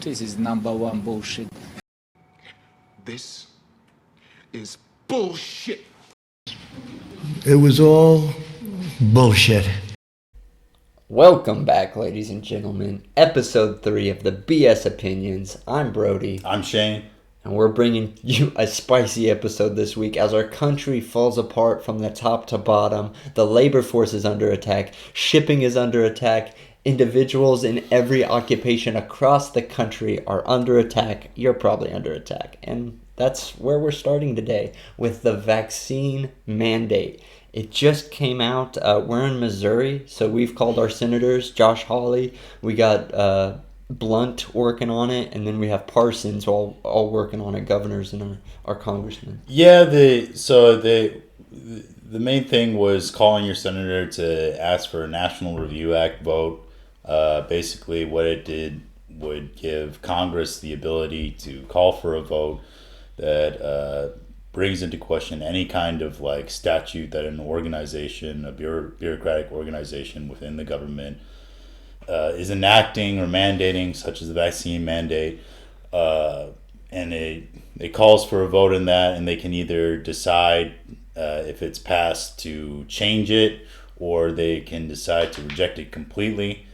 This is number one bullshit. This is bullshit. It was all bullshit. Welcome back, ladies and gentlemen. Episode 3 of the BS Opinions. I'm Brody. I'm Shane. And we're bringing you a spicy episode this week as our country falls apart from the top to bottom. The labor force is under attack. Shipping is under attack. Individuals in every occupation across the country are under attack. You're probably under attack. And that's where we're starting today with the vaccine mandate. It just came out. We're in Missouri, so we've called our senators, Josh Hawley. We got Blunt working on it, and then we have Parsons all working on it, governors and our congressmen. Yeah, the main thing was calling your senator to ask for a National Review Act vote. Basically, what it did would give Congress the ability to call for a vote that brings into question any kind of like statute that an organization, a bureaucratic organization within the government, is enacting or mandating, such as the vaccine mandate, and it calls for a vote in that, and they can either decide if it's passed to change it, or they can decide to reject it completely.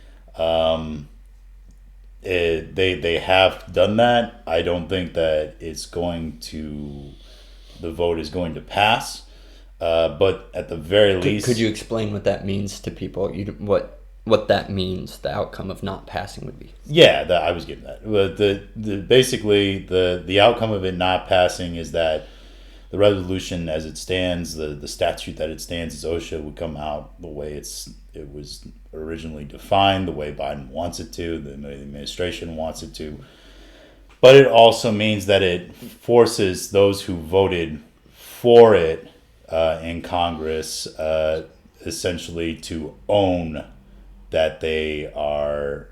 They have done that. I don't think that the vote is going to pass, but at the very least, could you explain what that means to people? What that means, the outcome of not passing would be. Yeah, I was getting that. Basically, the outcome of it not passing is that the resolution as it stands, the statute that it stands as OSHA would come out the way it was originally defined, the way Biden wants it to, the administration wants it to. But it also means that it forces those who voted for it in Congress essentially to own that they are.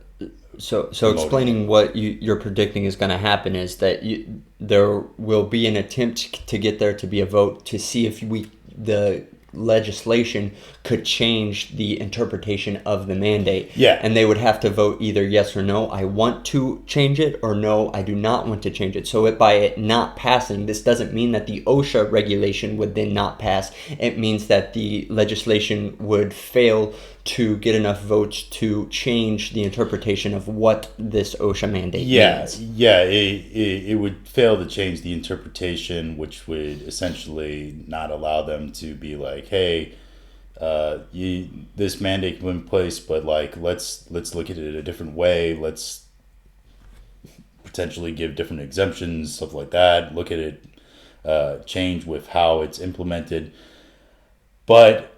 So explaining what you're predicting is going to happen is that there will be an attempt to get there to be a vote to see if the legislation could change the interpretation of the mandate. Yeah. And they would have to vote either yes or no, I want to change it, or no, I do not want to change it. So by it not passing, this doesn't mean that the OSHA regulation would then not pass. It means that the legislation would fail to get enough votes to change the interpretation of what this OSHA mandate means. Yeah, it would fail to change the interpretation, which would essentially not allow them to be like, hey, this mandate went in place, but like let's look at it a different way. Let's potentially give different exemptions, stuff like that. Look at it change with how it's implemented. But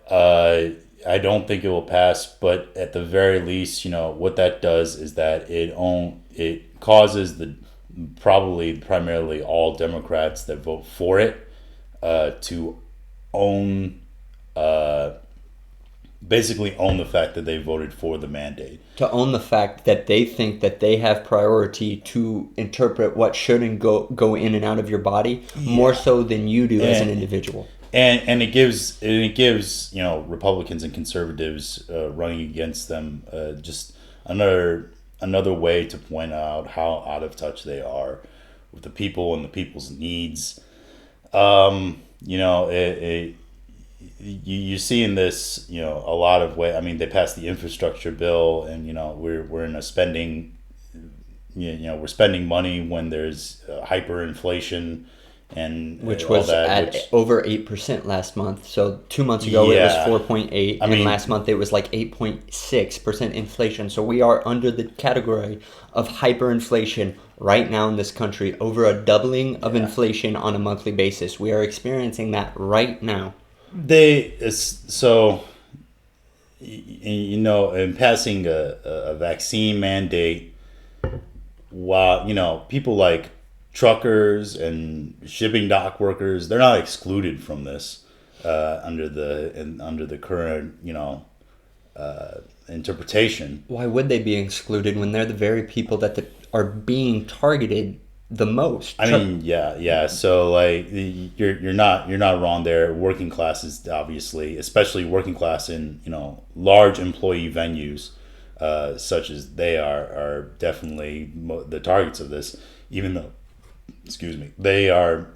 I don't think it will pass, but at the very least, what that does is that it causes primarily all Democrats that vote for it to basically own the fact that they voted for the mandate. To own the fact that they think that they have priority to interpret what shouldn't go in and out of your body more so than you do as an individual. And it gives Republicans and conservatives running against them just another way to point out how out of touch they are with the people and the people's needs. You see in this a lot of way. I mean, they passed the infrastructure bill, and we're in a spending. We're spending money when there's hyperinflation. And which was over 8% last month. So 2 months ago it was 4.8, and last month it was like 8.6% inflation. So we are under the category of hyperinflation right now in this country, over a doubling of inflation on a monthly basis. We are experiencing that right now. In passing a vaccine mandate, while people like truckers and shipping dock workers, they're not excluded from this under the current interpretation. Why would they be excluded when they're the very people that are being targeted the most? I mean, yeah. So like you're not wrong there. Working classes, obviously, especially working class in large employee venues, such as they are definitely the targets of this, even though, excuse me, they are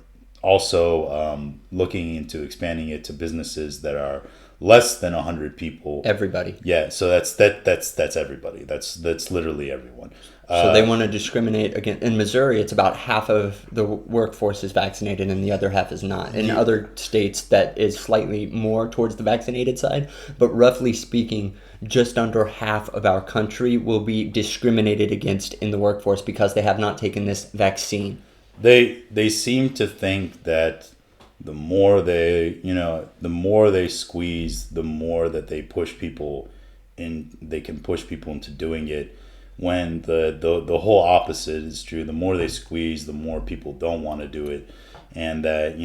also looking into expanding it to businesses that are less than 100 people. Everybody. Yeah, so that's everybody. That's literally everyone. So they want to discriminate again. In Missouri, it's about half of the workforce is vaccinated and the other half is not. In other states, that is slightly more towards the vaccinated side. But roughly speaking, just under half of our country will be discriminated against in the workforce because they have not taken this vaccine. They seem to think that the more they squeeze, the more that they push people in. They can push people into doing it. When the whole opposite is true, the more they squeeze, the more people don't want to do it, and that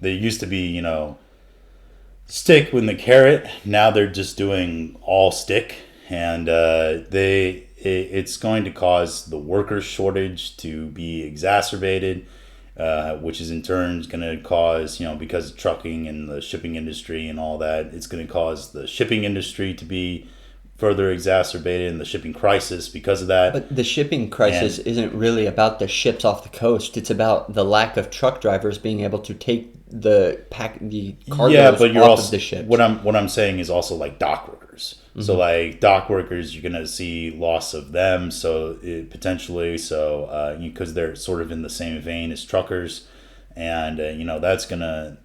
they used to be stick with the carrot. Now they're just doing all stick, and it's going to cause the worker shortage to be exacerbated, which is in turn going to cause, because of trucking and the shipping industry and all that, it's going to cause the shipping industry to be further exacerbated and the shipping crisis because of that. But the shipping crisis isn't really about the ships off the coast. It's about the lack of truck drivers being able to take the cargoes off of the ships. What I'm saying is also like dock workers. Mm-hmm. So like dock workers, you're gonna see loss of them. So potentially, because they're sort of in the same vein as truckers, and that's gonna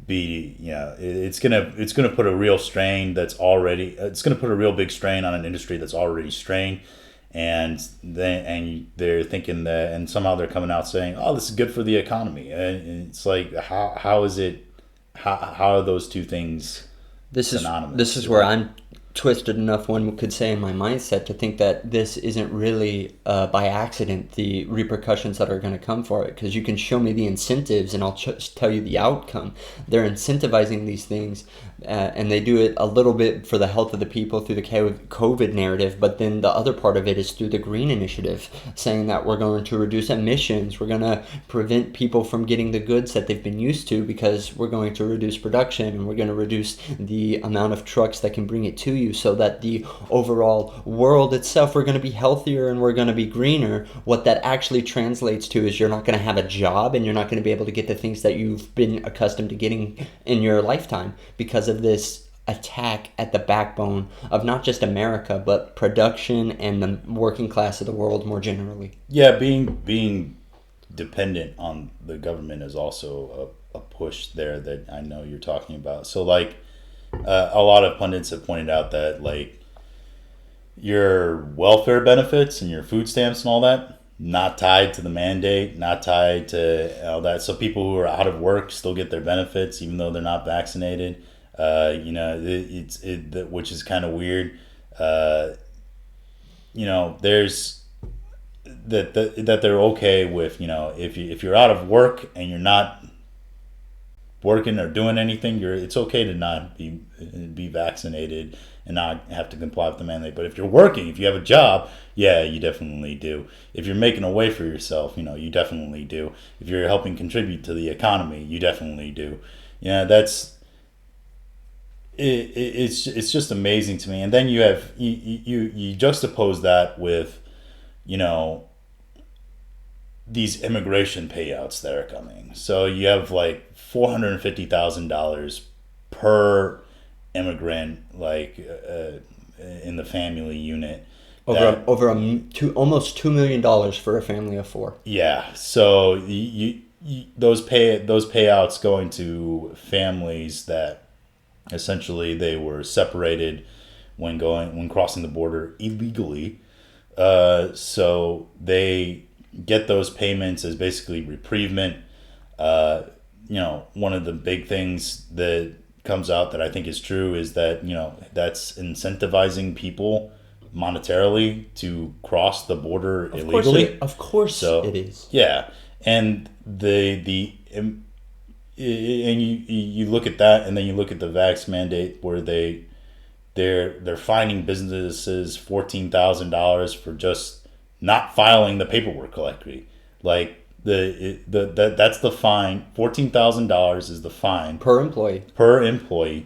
be it's gonna put a real strain it's gonna put a real big strain on an industry that's already strained, and they're thinking that, and somehow they're coming out saying, oh, this is good for the economy, and it's like, how are those two things synonymous? This is where I'm twisted enough, one could say, in my mindset to think that this isn't really by accident the repercussions that are going to come for it, because you can show me the incentives and I'll just tell you the outcome. They're incentivizing these things, and they do it a little bit for the health of the people through the COVID narrative, but then the other part of it is through the green initiative, saying that we're going to reduce emissions, we're going to prevent people from getting the goods that they've been used to because we're going to reduce production, and we're going to reduce the amount of trucks that can bring it to you, so that the overall world itself, we're going to be healthier and we're going to be greener. What that actually translates to is you're not going to have a job, and you're not going to be able to get the things that you've been accustomed to getting in your lifetime because of this attack at the backbone of not just America, but production and the working class of the world more generally. Yeah, being dependent on the government is also a push there that I know you're talking about. So like, a lot of pundits have pointed out that like your welfare benefits and your food stamps and all that, not tied to the mandate, not tied to all that. So people who are out of work still get their benefits even though they're not vaccinated. Which is kind of weird. There's that they're okay with, if you're out of work and you're not working or doing anything, it's okay to not be vaccinated and not have to comply with the mandate. But if you're working, if you have a job, yeah, you definitely do. If you're making a way for yourself, you definitely do. If you're helping contribute to the economy, you definitely do. That's it's just amazing to me. And then you have you juxtapose that with these immigration payouts that are coming. So you have like $450,000 per immigrant, like in the family unit. Almost $2 million for a family of four. Yeah, so those payouts going to families that essentially they were separated when crossing the border illegally. So they get those payments as basically reprievement. One of the big things that comes out that I think is true is that that's incentivizing people monetarily to cross the border illegally. Of course it is. Yeah, and you look at that, and then you look at the vax mandate where they're fining businesses $14,000 for just not filing the paperwork correctly. Like that's the fine. $14,000 is the fine per employee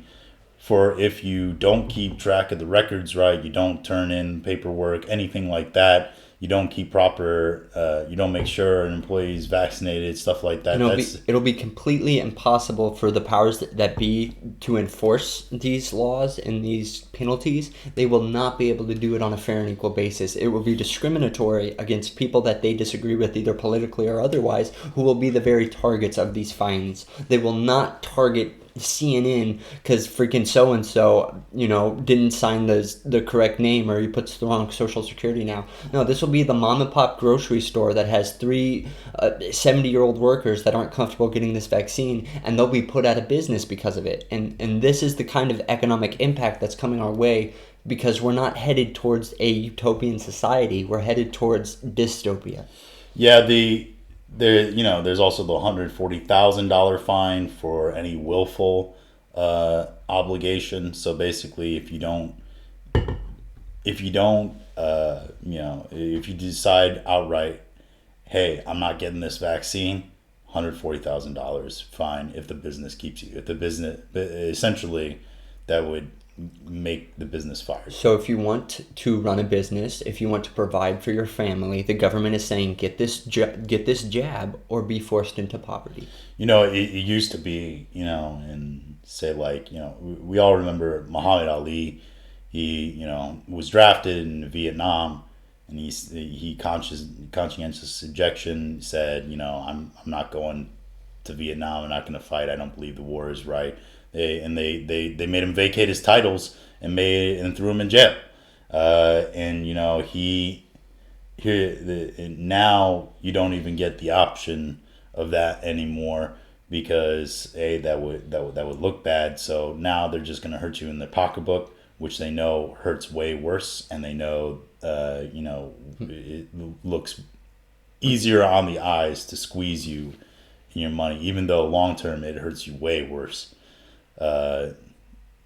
for if you don't keep track of the records right, you don't turn in paperwork, anything like that, you don't keep proper, you don't make sure an employee is vaccinated, stuff like that. It'll be completely impossible for the powers that be to enforce these laws and these penalties. They will not be able to do it on a fair and equal basis. It will be discriminatory against people that they disagree with, either politically or otherwise, who will be the very targets of these fines. They will not target CNN because freaking so-and-so, didn't sign the correct name, or he puts the wrong social security now. No, this will be the mom and pop grocery store that has three 70-year-old workers that aren't comfortable getting this vaccine, and they'll be put out of business because of it. And this is the kind of economic impact that's coming our way, because we're not headed towards a utopian society. We're headed towards dystopia. Yeah, there's also the $140,000 fine for any willful obligation. So basically, if you decide outright, hey, I'm not getting this vaccine, $140,000 fine if the business keeps you. If the business, essentially, that would make the business fired. So if you want to run a business, if you want to provide for your family, the government is saying get this jab or be forced into poverty. It used to be, and say we all remember Muhammad Ali. He was drafted in Vietnam, and he conscientious objection, said I'm not going to Vietnam. I'm not going to fight. I don't believe the war is right. They made him vacate his titles and threw him in jail. Now you don't even get the option of that anymore, because that would look bad. So now they're just going to hurt you in their pocketbook, which they know hurts way worse, and they know it looks easier on the eyes to squeeze you in your money, even though long term it hurts you way worse.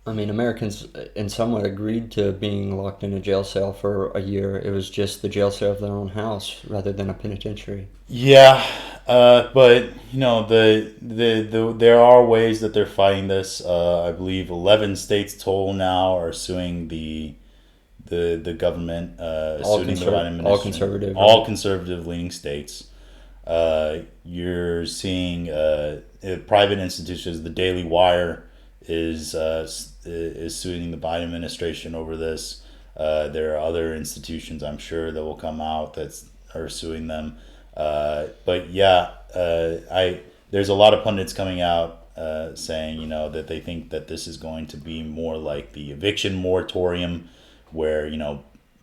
Americans in somewhat agreed to being locked in a jail cell for a year. It was just the jail cell of their own house rather than a penitentiary. Yeah, but there are ways that they're fighting this. I believe 11 states total now are suing the government, suing the Biden administration. All conservative leaning states. You're seeing private institutions. The Daily Wire is suing the Biden administration over this. There are other institutions, I'm sure, that will come out that are suing them. But yeah, there's a lot of pundits coming out saying that they think that this is going to be more like the eviction moratorium, where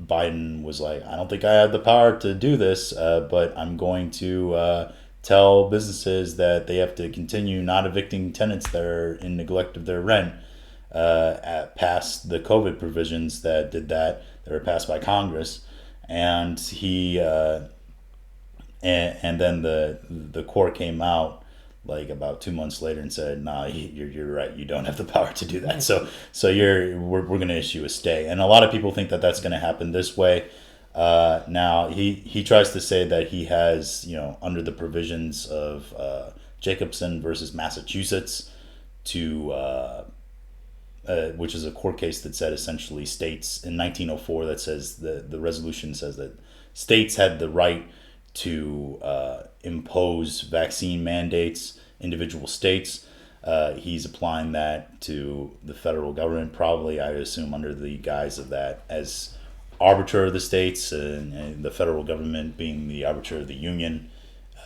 Biden was like, I don't think I have the power to do this, but I'm going to tell businesses that they have to continue not evicting tenants that are in neglect of their rent, past the COVID provisions that were passed by Congress. And he and then the court came out like about 2 months later and said, nah, you're right, you don't have the power to do that. So we're going to issue a stay. And a lot of people think that that's going to happen this way. Now he tries to say that he has, under the provisions of Jacobson versus Massachusetts, which is a court case that said essentially states in 1904, that says the resolution says that states had the right to impose vaccine mandates, individual states. He's applying that to the federal government, probably, I assume, under the guise of that as arbiter of the states, and the federal government being the arbiter of the union.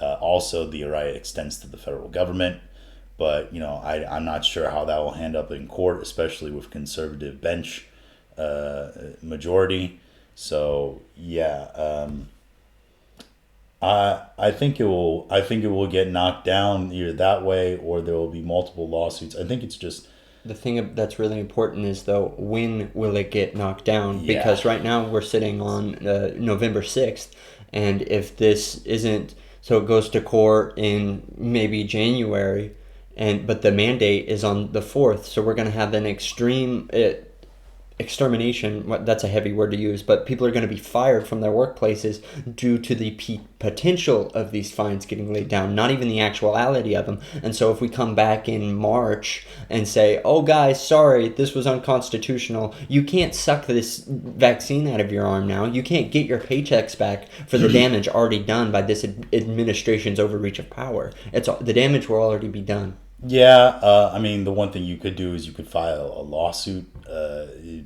Also, the right extends to the federal government. But, I'm not sure how that will end up in court, especially with conservative bench majority. So, yeah, I think it will get knocked down either that way, or there will be multiple lawsuits. I think it's just... The thing that's really important is, though, when will it get knocked down? Yeah. Because right now we're sitting on November 6th, and if this isn't... So it goes to court in maybe January, but the mandate is on the 4th, so we're going to have an extreme extermination, that's a heavy word to use, but people are going to be fired from their workplaces due to the potential of these fines getting laid down, not even the actuality of them. And so if we come back in March and say, oh guys, sorry, this was unconstitutional, you can't suck this vaccine out of your arm now, you can't get your paychecks back for the damage already done by this administration's overreach of power. The damage will already be done. Yeah, I mean, the one thing you could do is you could file a lawsuit,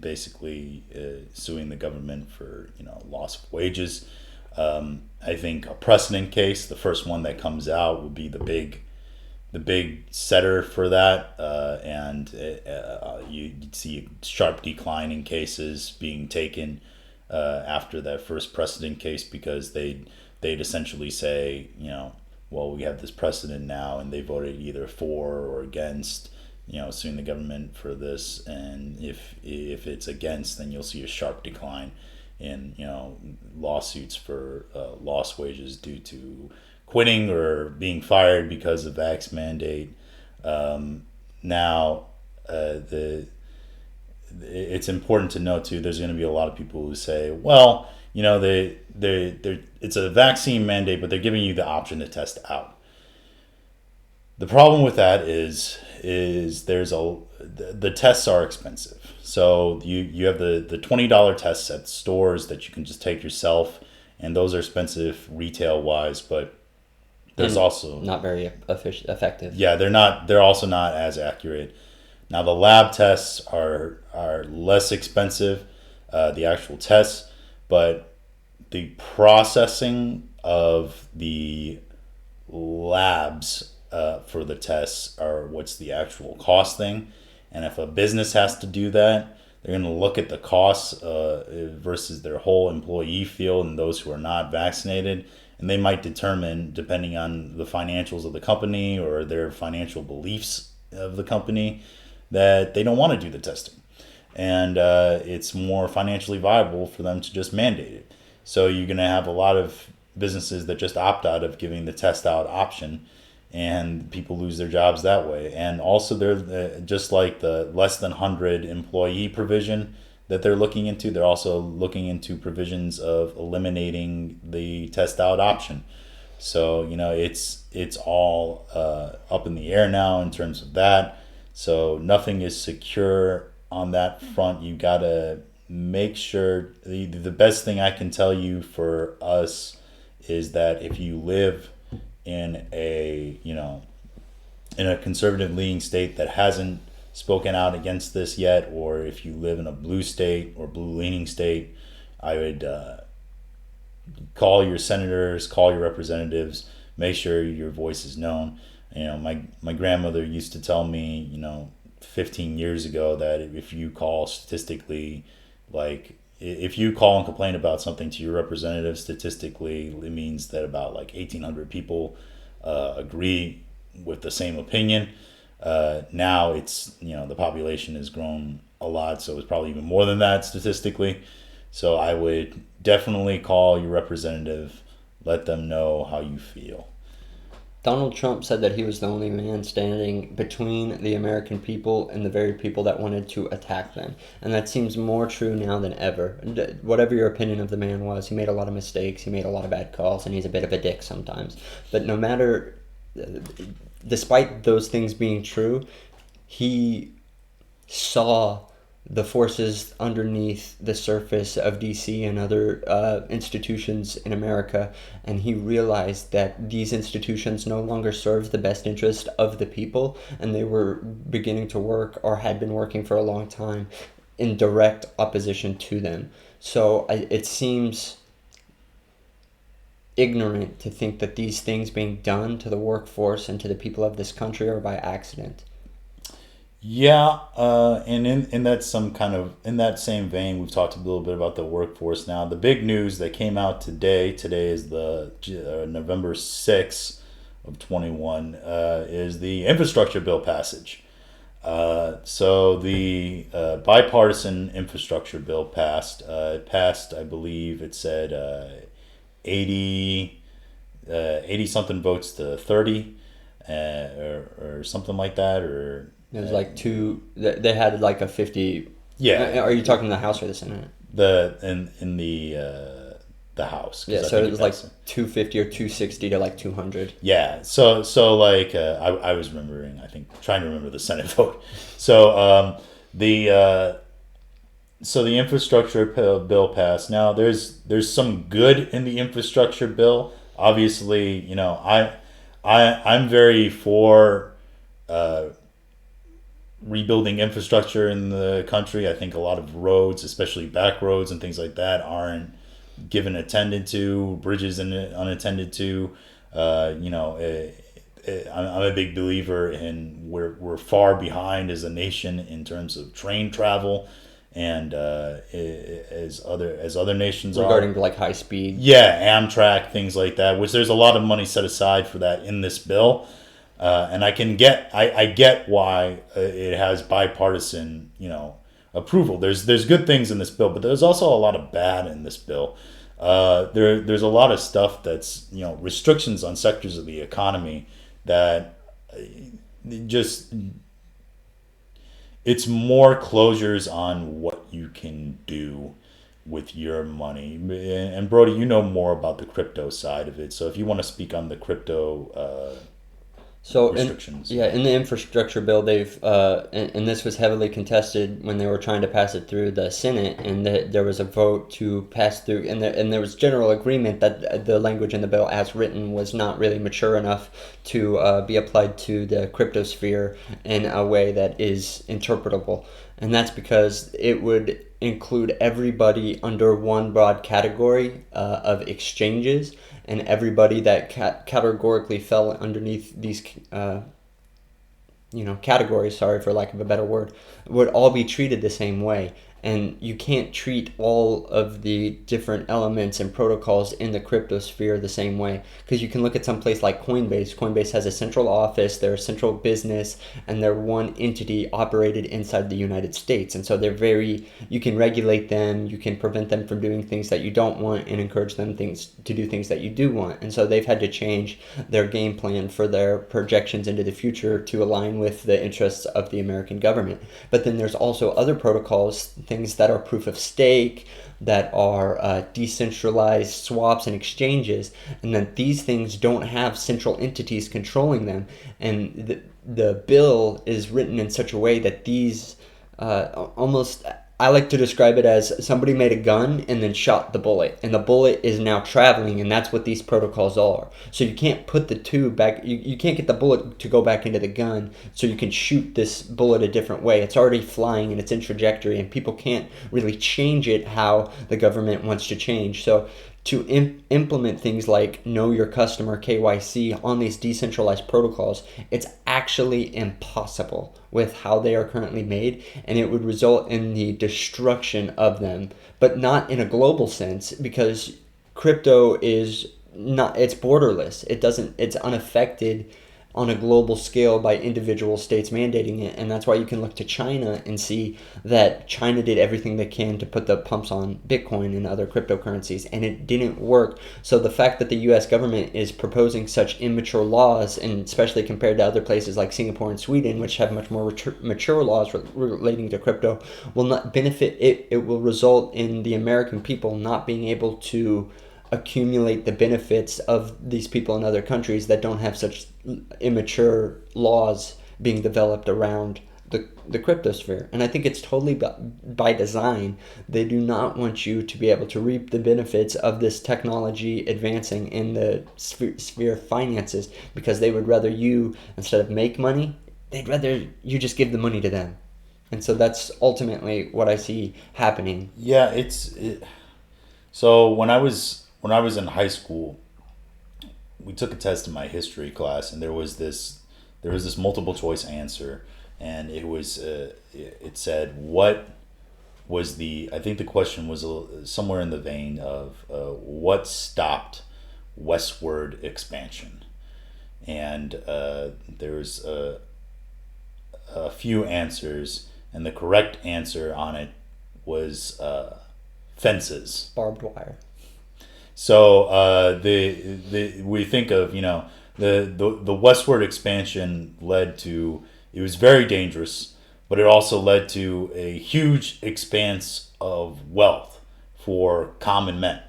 basically suing the government for loss of wages. I think a precedent case, the first one that comes out, would be the big setter for that, and you'd see a sharp decline in cases being taken after that first precedent case, because they'd essentially say, well, we have this precedent now, and they voted either for or against, suing the government for this. And if it's against, then you'll see a sharp decline in, lawsuits for lost wages due to quitting or being fired because of vax mandate. Now, it's important to note too, there's going to be a lot of people who say, well, it's a vaccine mandate, but they're giving you the option to test out. The problem with that is the tests are expensive. So you have the $20 tests at stores that you can just take yourself, and those are expensive retail wise, but there's also not very effective. Yeah, they're also not as accurate. Now the lab tests are less expensive, the actual tests, but the processing of the labs for the tests are what's the actual cost thing. And if a business has to do that, they're going to look at the costs versus their whole employee field and those who are not vaccinated. And they might determine, depending on the financials of the company or their financial beliefs of the company, that they don't want to do the testing. And it's more financially viable for them to just mandate it. So you're going to have a lot of businesses that just opt out of giving the test out option, and people lose their jobs that way. And also, they're just like the less than 100 employee provision that they're looking into, they're also looking into provisions of eliminating the test out option. So, it's all up in the air now in terms of that. So nothing is secure on that front. You gotta make sure, the best thing I can tell you for us is that if you live in a conservative leaning state that hasn't spoken out against this yet, or if you live in a blue state or blue leaning state, I would call your senators, call your representatives, make sure your voice is known. My grandmother used to tell me, 15 years ago, that if you call statistically, like if you call and complain about something to your representative, statistically, it means that about like 1,800 people agree with the same opinion. Now it's, the population has grown a lot, so it's probably even more than that statistically. So I would definitely call your representative, let them know how you feel. Donald Trump said that he was the only man standing between the American people and the very people that wanted to attack them. And that seems more true now than ever. Whatever your opinion of the man was, he made a lot of mistakes, he made a lot of bad calls, and he's a bit of a dick sometimes. But no matter, despite those things being true, he saw the forces underneath the surface of DC and other institutions in America, and he realized that these institutions no longer served the best interest of the people, and they were beginning to work, or had been working for a long time, in direct opposition to them. So it seems ignorant to think that these things being done to the workforce and to the people of this country are by accident. Yeah, and in that in that same vein, we've talked a little bit about the workforce now. The big news that came out today is the November 6th of 21, is the infrastructure bill passage. So the bipartisan infrastructure bill passed. It passed, I believe it said 80 something votes to 30, or something like that, or... It was like they had like a 50 Yeah. Are you talking the House or the Senate? In the House. Yeah, so it was like 250 or 260 to like 200. Yeah, so like I was trying to remember the Senate vote. So the infrastructure bill passed. Now there's some good in the infrastructure bill. Obviously, I'm very for rebuilding infrastructure in the country. I think a lot of roads, especially back roads and things like that, aren't given attended to, bridges unattended to. I'm a big believer in we're far behind as a nation in terms of train travel, and as other nations regarding are like high speed. Yeah, Amtrak, things like that. Which there's a lot of money set aside for that in this bill, and I get why it has bipartisan approval. There's good things in this bill, but there's also a lot of bad in this bill. There's a lot of stuff that's restrictions on sectors of the economy that just it's more closures on what you can do with your money. And Brody, you know more about the crypto side of it, so if you want to speak on the crypto restrictions. In the infrastructure bill, they've and this was heavily contested when they were trying to pass it through the Senate, and there was a vote to pass through, and there was general agreement that the language in the bill as written was not really mature enough to be applied to the cryptosphere in a way that is interpretable, and that's because it would include everybody under one broad category of exchanges, and everybody that categorically fell underneath these categories, sorry for lack of a better word, would all be treated the same way. And you can't treat all of the different elements and protocols in the cryptosphere the same way, because you can look at some place like Coinbase. Coinbase has a central office, they're a central business, and they're one entity operated inside the United States. And so you can regulate them, you can prevent them from doing things that you don't want, and encourage them to do things that you do want. And so they've had to change their game plan for their projections into the future to align with the interests of the American government. But then there's also other protocols, things that are proof of stake, that are decentralized swaps and exchanges, and that these things don't have central entities controlling them. And the bill is written in such a way that these almost, I like to describe it as somebody made a gun and then shot the bullet, and the bullet is now traveling, and that's what these protocols are. So you can't put the two back, you can't get the bullet to go back into the gun so you can shoot this bullet a different way. It's already flying and it's in trajectory, and people can't really change it how the government wants to change. So to implement things like know your customer, KYC, on these decentralized protocols, it's actually impossible with how they are currently made, and it would result in the destruction of them, but not in a global sense, because crypto is not, it's borderless. It's unaffected on a global scale by individual states mandating it. And that's why you can look to China and see that China did everything they can to put the pumps on Bitcoin and other cryptocurrencies, and it didn't work. So the fact that the US government is proposing such immature laws, and especially compared to other places like Singapore and Sweden, which have much more mature laws relating to crypto, will not benefit it. It will result in the American people not being able to accumulate the benefits of these people in other countries that don't have such immature laws being developed around the cryptosphere. And I think it's totally by design. They do not want you to be able to reap the benefits of this technology advancing in the sphere of finances, because they would rather you, instead of make money, they'd rather you just give the money to them. And so that's ultimately what I see happening. Yeah, so when I was in high school, we took a test in my history class, and there was this multiple choice answer, and it said, what was I think the question was somewhere in the vein of what stopped westward expansion, and there's a few answers, and the correct answer on it was fences, barbed wire. So we think of the westward expansion led to, it was very dangerous. but it also led to a huge expanse of wealth for common men.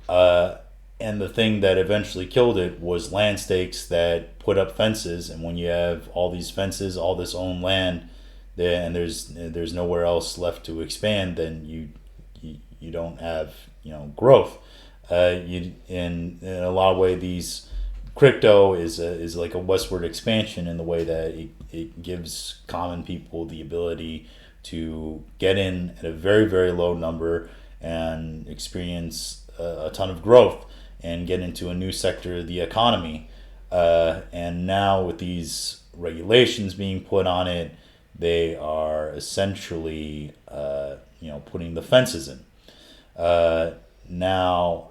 And the thing that eventually killed it was land stakes that put up fences. And when you have all these fences, all this owned land, and there's nowhere else left to expand, then you don't have growth. In a lot of way, these crypto is like a westward expansion in the way that it gives common people the ability to get in at a very, very low number and experience a ton of growth and get into a new sector of the economy. And now with these regulations being put on it, they are essentially putting the fences in. Now,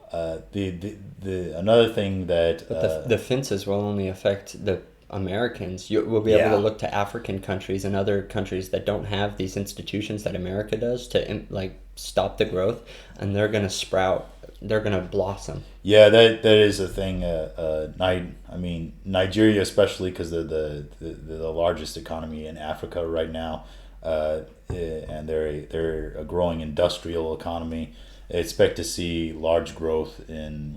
the another thing that But the fences will only affect the Americans. We'll be able Yeah. to look to African countries and other countries that don't have these institutions that America does to stop the growth, and they're gonna sprout. They're gonna blossom. yeah, that is a thing. Nigeria, especially because they're the largest economy in Africa right now, and they're a growing industrial economy. I expect to see large growth in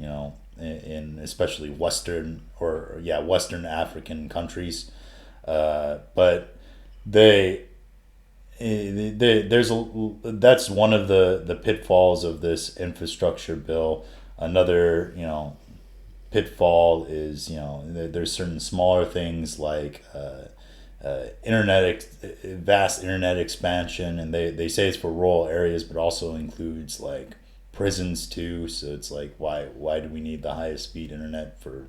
especially Western African countries, but that's one of the pitfalls of this infrastructure bill. Another pitfall is there's certain smaller things like vast internet expansion, and they say it's for rural areas, but also includes like prisons too. So it's like why do we need the highest speed internet for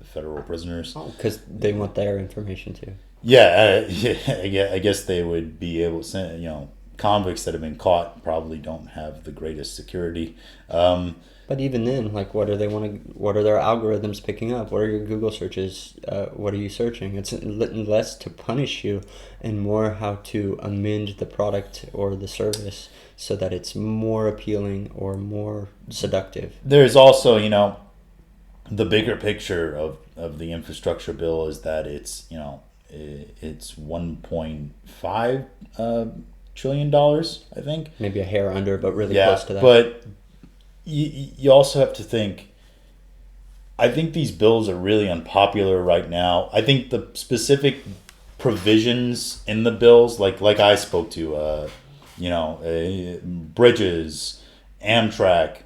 federal prisoners? Oh, because they want their information too. Yeah, I guess they would be able to send, convicts that have been caught probably don't have the greatest security. But even then, what do they want to? What are their algorithms picking up? What are your Google searches? What are you searching? It's less to punish you and more how to amend the product or the service so that it's more appealing or more seductive. There's also, the bigger picture of the infrastructure bill is that it's 1.5 trillion dollars, I think. Maybe a hair under, but really Yeah, close to that. but you also have to think. I think these bills are really unpopular right now. I think the specific provisions in the bills, like I spoke to, bridges, Amtrak,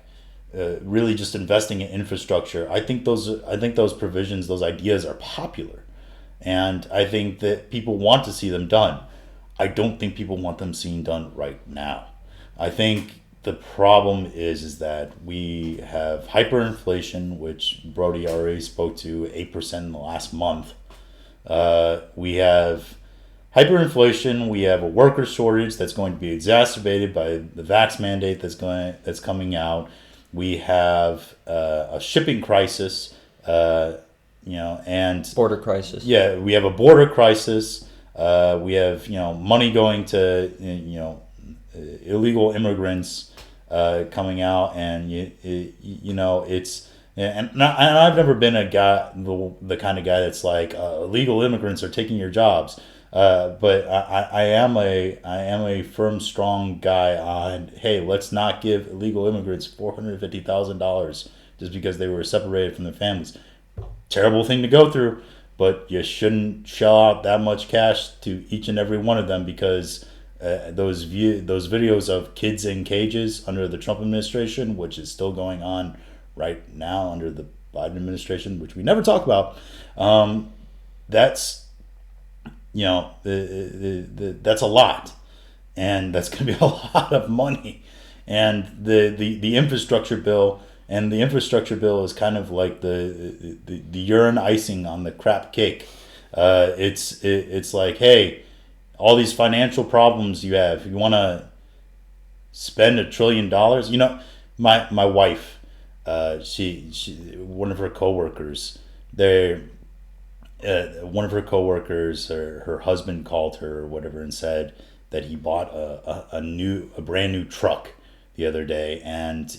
really just investing in infrastructure. I think those provisions, those ideas are popular, and I think that people want to see them done. I don't think people want them seen done right now. I think the problem is that we have hyperinflation, which Brody already spoke to, 8% in the last month. We have hyperinflation. We have a worker shortage that's going to be exacerbated by the vax mandate that's coming out. We have a shipping crisis, and border crisis. yeah, we have a border crisis. We have money going to illegal immigrants coming out, and it's and I've never been a guy, the kind of guy that's like illegal immigrants are taking your jobs, but I am a firm, strong guy on, hey, let's not give illegal immigrants $450,000 just because they were separated from their families. Terrible thing to go through, but you shouldn't shell out that much cash to each and every one of them, because those videos of kids in cages under the Trump administration, which is still going on right now under the Biden administration, which we never talk about, that's that's a lot, and that's going to be a lot of money, and the infrastructure bill. And the infrastructure bill is kind of like the urine icing on the crap cake. It's like, hey, all these financial problems you have, you want to spend $1 trillion. My wife, she one of her coworkers, her husband called her or whatever and said that he bought a brand new truck the other day, and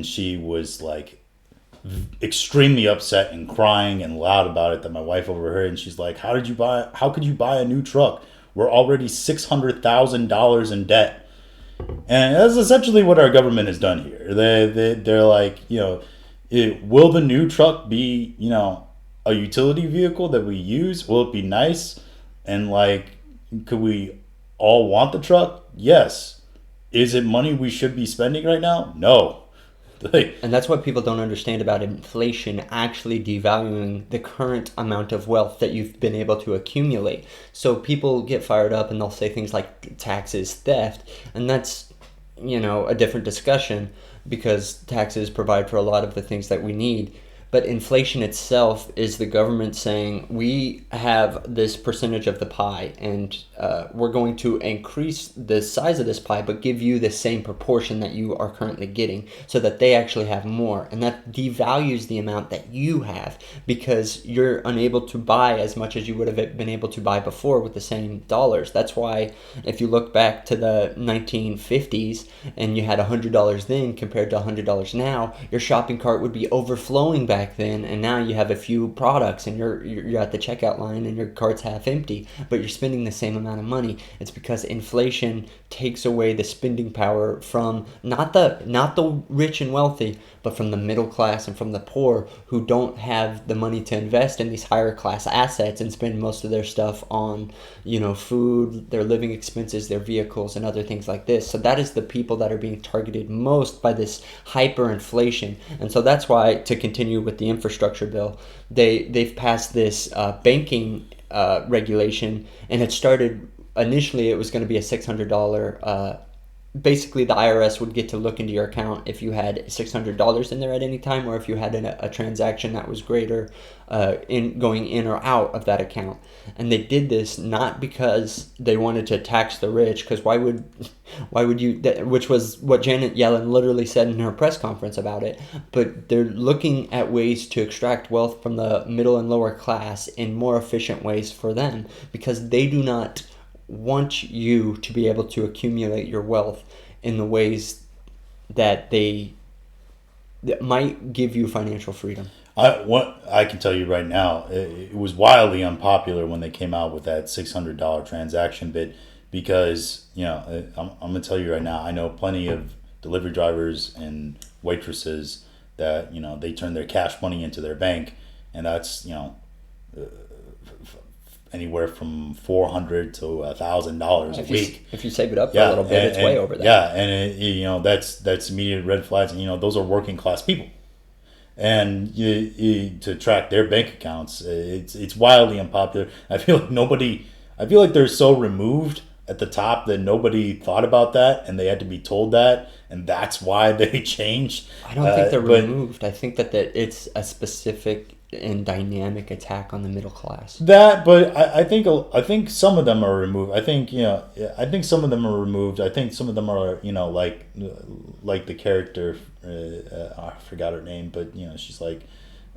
she was like, extremely upset and crying and loud about it that my wife overheard, and she's like, how could you buy a new truck? We're already $600,000 in debt. And that's essentially what our government has done here. They're like, will the new truck be, a utility vehicle that we use? Will it be nice? And like, could we all want the truck? Yes. Is it money we should be spending right now? No. And that's what people don't understand about inflation actually devaluing the current amount of wealth that you've been able to accumulate. So people get fired up and they'll say things like taxes, theft, and that's, a different discussion because taxes provide for a lot of the things that we need. But inflation itself is the government saying we have this percentage of the pie and we're going to increase the size of this pie but give you the same proportion that you are currently getting so that they actually have more. And that devalues the amount that you have because you're unable to buy as much as you would have been able to buy before with the same dollars. That's why if you look back to the 1950s and you had $100 then compared to $100 now, your shopping cart would be overflowing back then, and now you have a few products and you're at the checkout line and your cart's half empty, but you're spending the same amount of money. It's because inflation takes away the spending power from not the rich and wealthy, but from the middle class and from the poor who don't have the money to invest in these higher class assets and spend most of their stuff on, food, their living expenses, their vehicles, and other things like this. So that is the people that are being targeted most by this hyperinflation. And so that's why, to continue with the infrastructure bill, they've passed this banking regulation, and it started initially it was going to be a $600 basically the IRS would get to look into your account if you had $600 in there at any time, or if you had a transaction that was greater in going in or out of that account. And they did this not because they wanted to tax the rich, because why would you, which was what Janet Yellen literally said in her press conference about it, but they're looking at ways to extract wealth from the middle and lower class in more efficient ways for them, because they do not want you to be able to accumulate your wealth in the ways that might give you financial freedom. What I can tell you right now, it was wildly unpopular when they came out with that $600 transaction bit, because I'm gonna tell you right now, I know plenty of delivery drivers and waitresses that they turn their cash money into their bank, and that's anywhere from $400 to $1,000 a week. If you save it up for a little bit, it's way over that. Yeah, and that's immediate red flags, and those are working class people, and to track their bank accounts, it's wildly unpopular. I feel like they're so removed at the top that nobody thought about that, and they had to be told that, and that's why they changed. I don't think they're removed. I think that it's a specific and dynamic attack on the middle class. But I think some of them are removed. I think some of them are removed. I think some of them are like the character. I forgot her name, but she's like,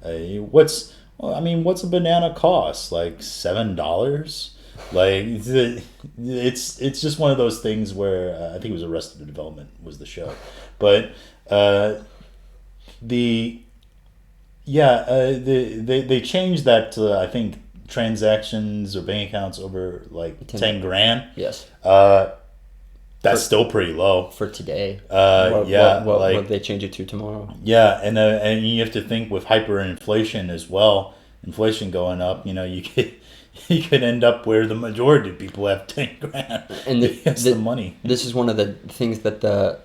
what's a banana cost? Like $7? Like it's just one of those things where I think it was Arrested Development was the show, but they changed that to, I think, transactions or bank accounts over like 10 grand. Yes. That's still pretty low for today. What would they change it to tomorrow? Yeah, and you have to think with hyperinflation as well, inflation going up, you could end up where the majority of people have 10 grand. And the money. This is one of the things that the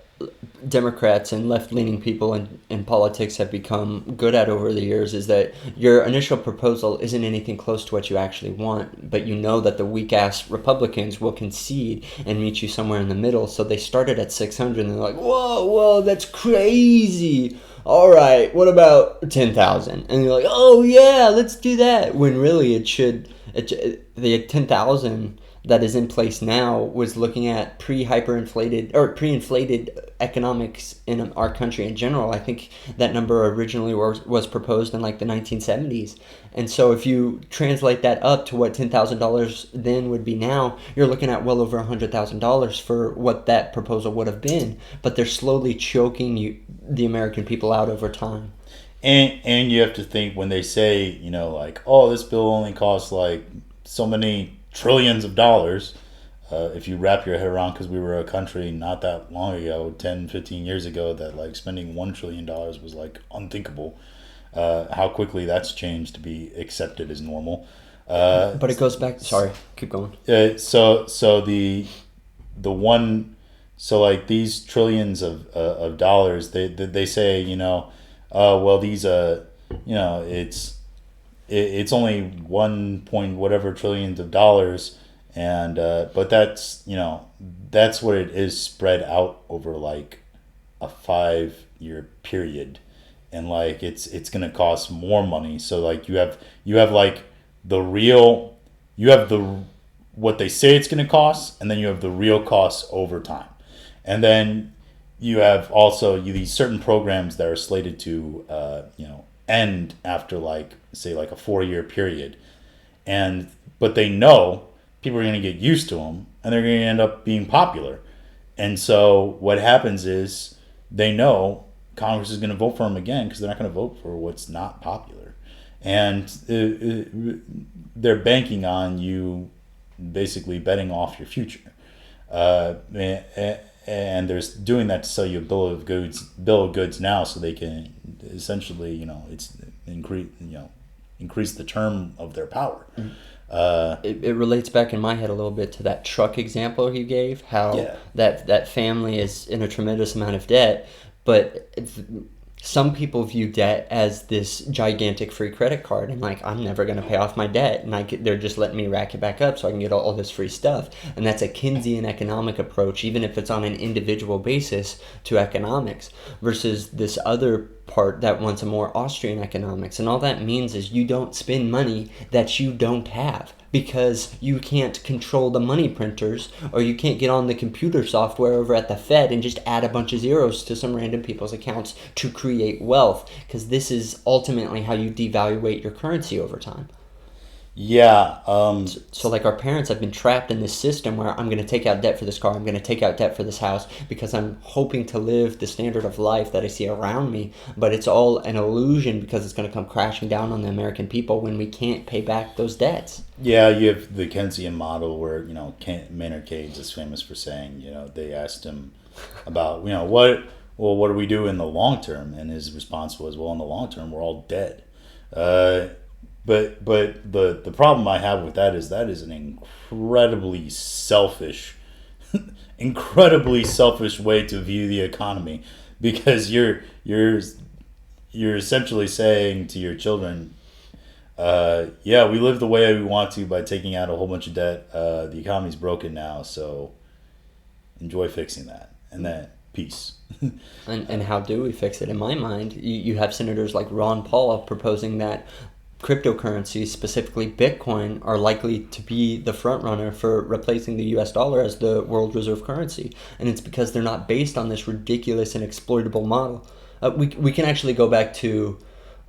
Democrats and left-leaning people in politics have become good at over the years, is that your initial proposal isn't anything close to what you actually want, but that the weak-ass Republicans will concede and meet you somewhere in the middle. So they started at 600 and they're like, whoa, that's crazy. All right, what about 10,000? And you're like, oh yeah, let's do that. When really the 10,000 that is in place now was looking at pre-inflated economics in our country in general. I think that number originally was proposed in like the 1970s. And so if you translate that up to what $10,000 then would be now, you're looking at well over $100,000 for what that proposal would have been. But they're slowly choking the American people out over time. And you have to think when they say, like, oh, this bill only costs like so many trillions of dollars. If you wrap your head around, because we were a country not that long ago, 10, 15 years ago, that like spending $1 trillion was like unthinkable. How quickly that's changed to be accepted as normal. But it goes back. Sorry, keep going. So the one, so like these trillions of dollars, they say, well, these it's only 1 point whatever trillions of dollars, and but that's what it is spread out over like a 5-year period, and like it's gonna cost more money. So like you have like the real, you have the what they say it's gonna cost, and then you have the real costs over time, and then you have also these certain programs that are slated to end after like say like a 4-year period, but they know people are going to get used to them and they're going to end up being popular, and so what happens is they know Congress is going to vote for them again because they're not going to vote for what's not popular, and they're banking on you basically betting off your future. And they're doing that to sell you a bill of goods now, so they can essentially, it's increase the term of their power. It relates back in my head a little bit to that truck example you gave, how that family is in a tremendous amount of debt, but some people view debt as this gigantic free credit card, and like, I'm never going to pay off my debt, and they're just letting me rack it back up so I can get all this free stuff. And that's a Keynesian economic approach, even if it's on an individual basis, to economics, versus this other part that wants a more Austrian economics. And all that means is you don't spend money that you don't have, because you can't control the money printers, or you can't get on the computer software over at the Fed and just add a bunch of zeros to some random people's accounts to create wealth, because this is ultimately how you devaluate your currency over time. Yeah. So like, our parents have been trapped in this system where I'm going to take out debt for this car, I'm going to take out debt for this house, because I'm hoping to live the standard of life that I see around me. But it's all an illusion, because it's going to come crashing down on the American people when we can't pay back those debts. Yeah, you have the Keynesian model where, Maynard Keynes is famous for saying, they asked him about, what do we do in the long term? And his response was, well, in the long term, we're all dead. But the problem I have with that is an incredibly selfish way to view the economy, because you're essentially saying to your children, we live the way we want to by taking out a whole bunch of debt. The economy's broken now, so enjoy fixing that, and then peace. And how do we fix it? In my mind, you have senators like Ron Paul proposing that cryptocurrencies, specifically Bitcoin, are likely to be the front runner for replacing the US dollar as the world reserve currency. And it's because they're not based on this ridiculous and exploitable model. We can actually go back to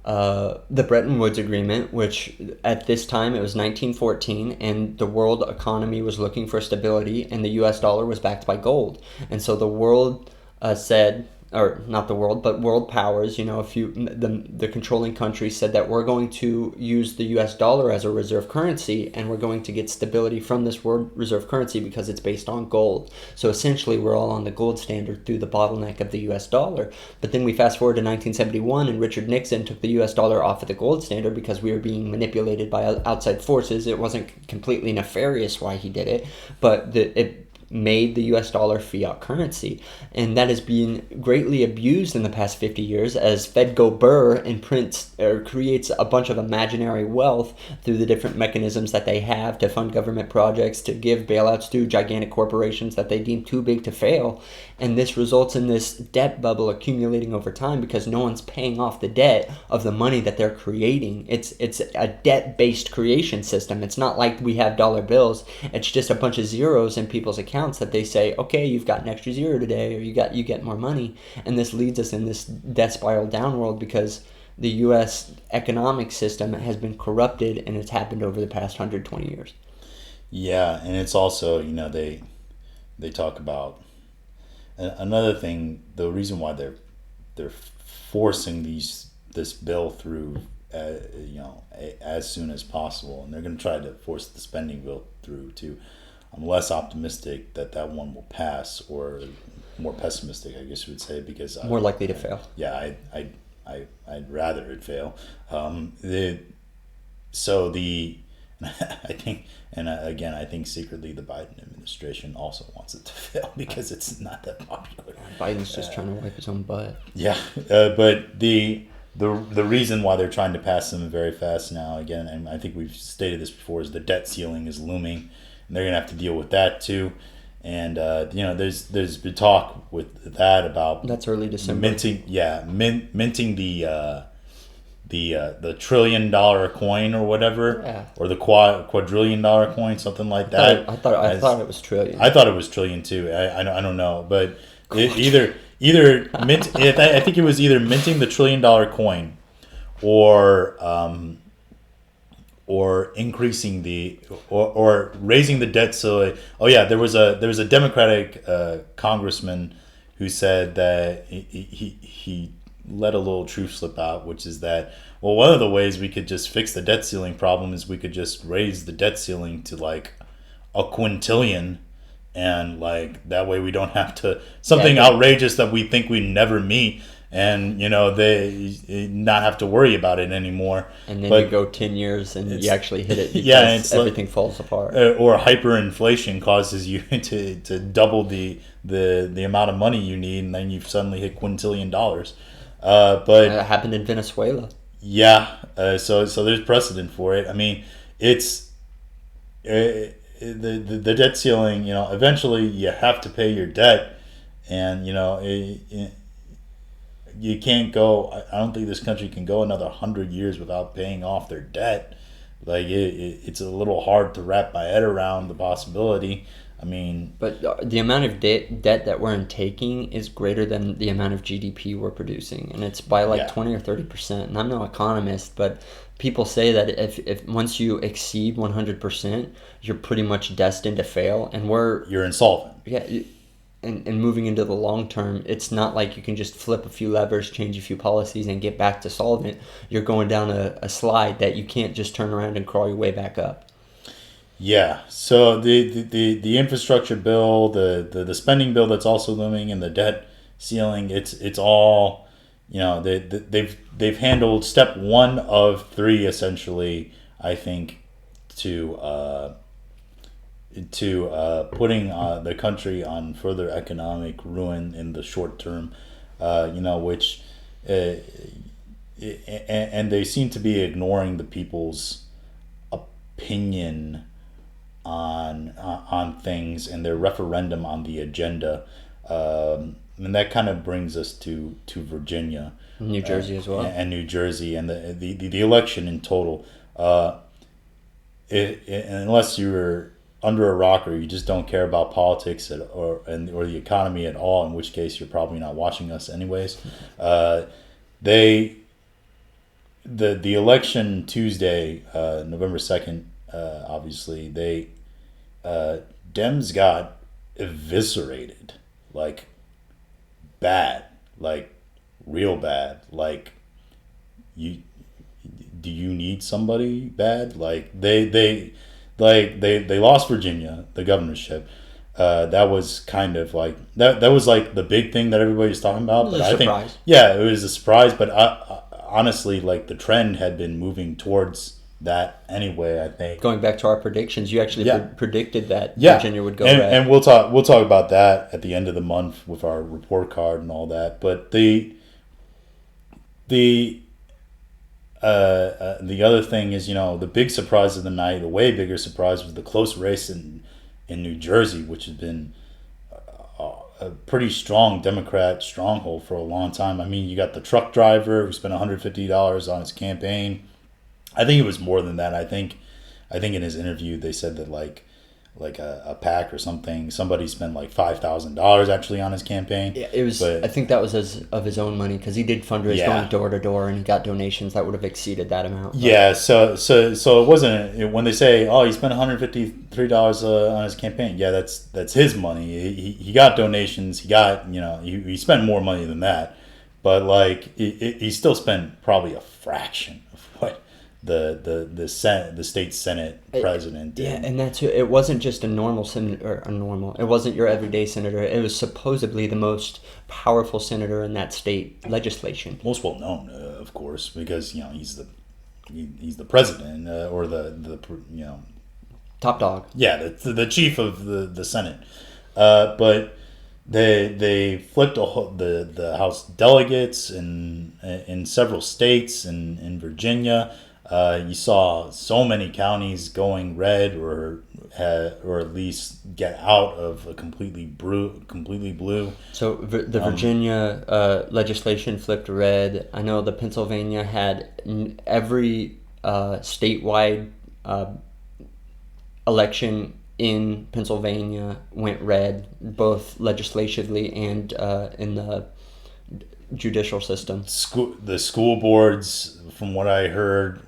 the Bretton Woods Agreement, which at this time it was 1914, and the world economy was looking for stability, and the US dollar was backed by gold. And so the world said, or not the world, but world powers, the controlling countries said that we're going to use the US dollar as a reserve currency, and we're going to get stability from this world reserve currency because it's based on gold. So essentially we're all on the gold standard through the bottleneck of the US dollar. But then we fast forward to 1971, and Richard Nixon took the US dollar off of the gold standard because we were being manipulated by outside forces. It wasn't completely nefarious why he did it, but it made the US dollar fiat currency. And that has been greatly abused in the past 50 years as Fed go burr and creates a bunch of imaginary wealth through the different mechanisms that they have to fund government projects, to give bailouts to gigantic corporations that they deem too big to fail. And this results in this debt bubble accumulating over time because no one's paying off the debt of the money that they're creating. It's a debt-based creation system. It's not like we have dollar bills. It's just a bunch of zeros in people's accounts that they say, okay, you've got an extra zero today, or you get more money. And this leads us in this death spiral downward because the U.S. economic system has been corrupted, and it's happened over the past 120 years. Yeah, and it's also, they talk about another thing. The reason why they're forcing these this bill through, as soon as possible, and they're going to try to force the spending bill through too. I'm less optimistic that one will pass, or more pessimistic, I guess you would say, because More likely to fail. Yeah, I'd rather it fail. I think, and again, I think secretly the Biden administration also wants it to fail because it's not that popular. Biden's just trying to wipe his own butt. Yeah, but the reason why they're trying to pass them very fast now, again, and I think we've stated this before, is the debt ceiling is looming, and they're gonna have to deal with that too. And there's been talk with that about that's early December. Minting the $1 trillion coin or whatever, Yeah. or the quadrillion dollar coin, something like that. I thought it was trillion. I thought it was trillion too. I don't know, but either mint. I think it was either minting the $1 trillion coin, or increasing or raising the debt. So there was a Democratic congressman who said that he let a little truth slip out, which is that, well, one of the ways we could just fix the debt ceiling problem is we could just raise the debt ceiling to like a quintillion, and like that way we don't have to outrageous that we think we never meet, and they not have to worry about it anymore. And then you go 10 years and you actually hit it because everything falls apart. Or hyperinflation causes you to double the amount of money you need, and then you've suddenly hit quintillion dollars. But it happened in Venezuela. Yeah, so there's precedent for it. I mean, it's the debt ceiling. Eventually you have to pay your debt, and you can't go. I don't think this country can go another 100 years without paying off their debt. Like it's a little hard to wrap my head around the possibility. I mean, but the amount of debt that we're taking is greater than the amount of GDP we're producing, and it's by 20 or 30%. And I'm no economist, but people say that if once you exceed 100%, you're pretty much destined to fail, and you're insolvent. Yeah, and moving into the long term, it's not like you can just flip a few levers, change a few policies, and get back to solvent. You're going down a slide that you can't just turn around and crawl your way back up. Yeah, so the infrastructure bill, the spending bill that's also looming, and the debt ceiling, it's all, they've handled step 1 of 3 essentially, I think, to putting the country on further economic ruin in the short term, which and they seem to be ignoring the people's opinion on things and their referendum on the agenda, and that kind of brings us to Virginia, New Jersey as well, and New Jersey, and the election in total. Unless you're under a rock or you just don't care about politics or the economy at all, in which case you're probably not watching us anyways. The election Tuesday, November 2nd. Obviously, Dems got eviscerated, like bad, like real bad. Like, do you need somebody bad? Like they lost Virginia, the governorship. That was kind of like that was like the big thing that everybody was talking about. But I think, yeah, it was a surprise. But honestly, like the trend had been moving towards that anyway. I think going back to our predictions, you actually predicted that Yeah. Virginia would go and, red. and we'll talk about that at the end of the month with our report card and all that. But the other thing is, the big surprise of the night, the way bigger surprise, was the close race in New Jersey, which has been a pretty strong Democrat stronghold for a long time. I mean, you got the truck driver who spent $150 on his campaign. I think it was more than that. I think in his interview they said that like a PAC or somebody spent like $5,000 actually on his campaign. Yeah, it was. But I think that was of his own money, because he did fundraise going door to door, and he got donations that would have exceeded that amount. But. Yeah, so it wasn't, when they say, oh, he spent $153 on his campaign. Yeah, that's his money. He got donations. He got he spent more money than that, but like he still spent probably a fraction of what the state senate president did. Yeah, and that's it. Wasn't just a normal senator, It wasn't your everyday senator. It was supposedly the most powerful senator in that state legislation. Most well known, of course, because he's the president or the Top dog. Yeah, the chief of the Senate. But they flipped the House delegates in several states in Virginia. You saw so many counties going red or at least get out of a completely blue. So the Virginia legislation flipped red. I know the Pennsylvania had every statewide election in Pennsylvania went red, both legislatively and in the judicial system. The school boards, from what I heard,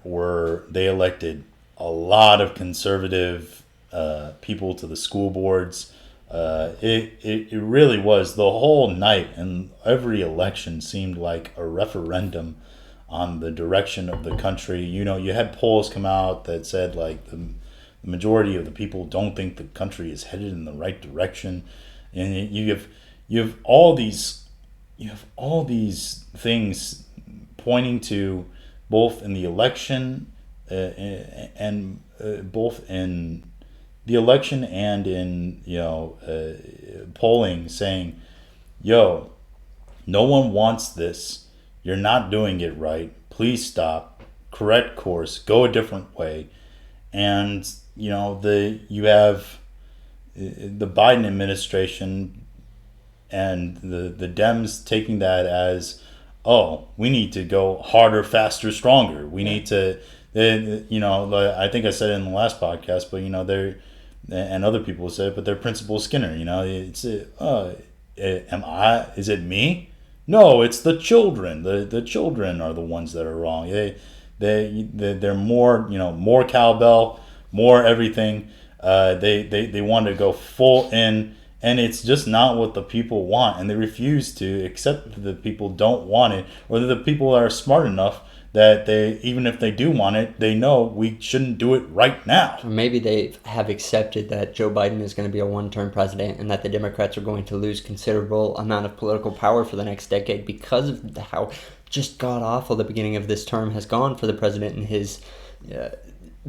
they elected a lot of conservative people to the school boards. It really was the whole night, and every election seemed like a referendum on the direction of the country. You had polls come out that said like the majority of the people don't think the country is headed in the right direction, and you have all these things pointing to both in the election and both in the election and in polling saying, no one wants this, you're not doing it right, please stop, correct course, go a different way. And you have the Biden administration and the Dems taking that as, we need to go harder, faster, stronger. We need to, I think I said it in the last podcast, but they're, and other people said it, but they're Principal Skinner. It's is it me? No, it's the children. The children are the ones that are wrong. They're more cowbell, more everything. They want to go full in, and it's just not what the people want, and they refuse to accept that the people don't want it, or that the people are smart enough that even if they do want it, they know we shouldn't do it right now. Or maybe they have accepted that Joe Biden is going to be a one-term president and that the Democrats are going to lose considerable amount of political power for the next decade because of how just god-awful the beginning of this term has gone for the president and his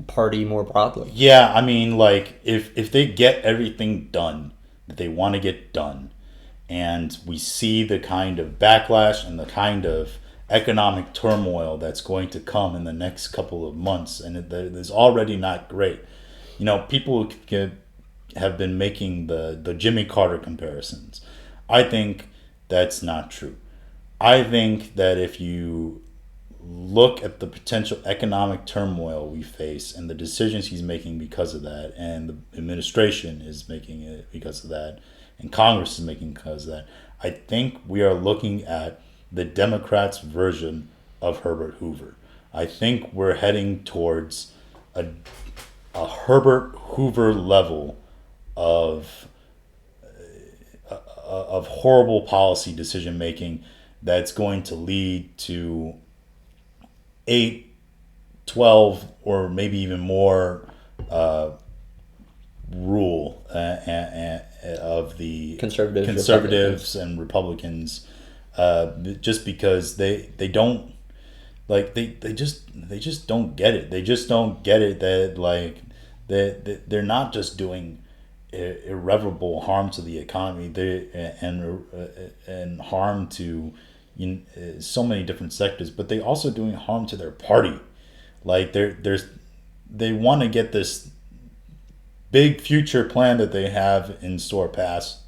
party more broadly. Yeah, I mean, like, if they get everything done that they want to get done, and we see the kind of backlash and the kind of economic turmoil that's going to come in the next couple of months, and it is already not great. People have been making the Jimmy Carter comparisons. I think that's not true. I think that if you look at the potential economic turmoil we face and the decisions he's making because of that, and the administration is making it because of that, and Congress is making because of that, I think we are looking at the Democrats' version of Herbert Hoover. I think we're heading towards a Herbert Hoover level of horrible policy decision making that's going to lead to 8, 12, or maybe even more rule of the conservatives and Republicans, just because they don't like they just don't get it. They just don't get it that like they're not just doing irreparable harm to the economy, and harm to so many different sectors, but they also doing harm to their party. Like they want to get this big future plan that they have in store passed,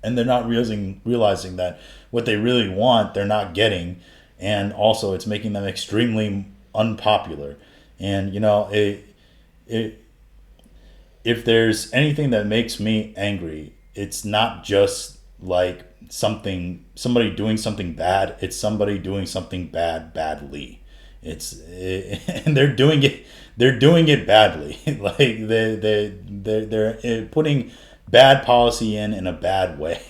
and they're not realizing that what they really want they're not getting, and also it's making them extremely unpopular. And if there's anything that makes me angry, it's not just like somebody doing something bad, it's somebody doing something badly. And they're doing it badly. Like they're putting bad policy in a bad way.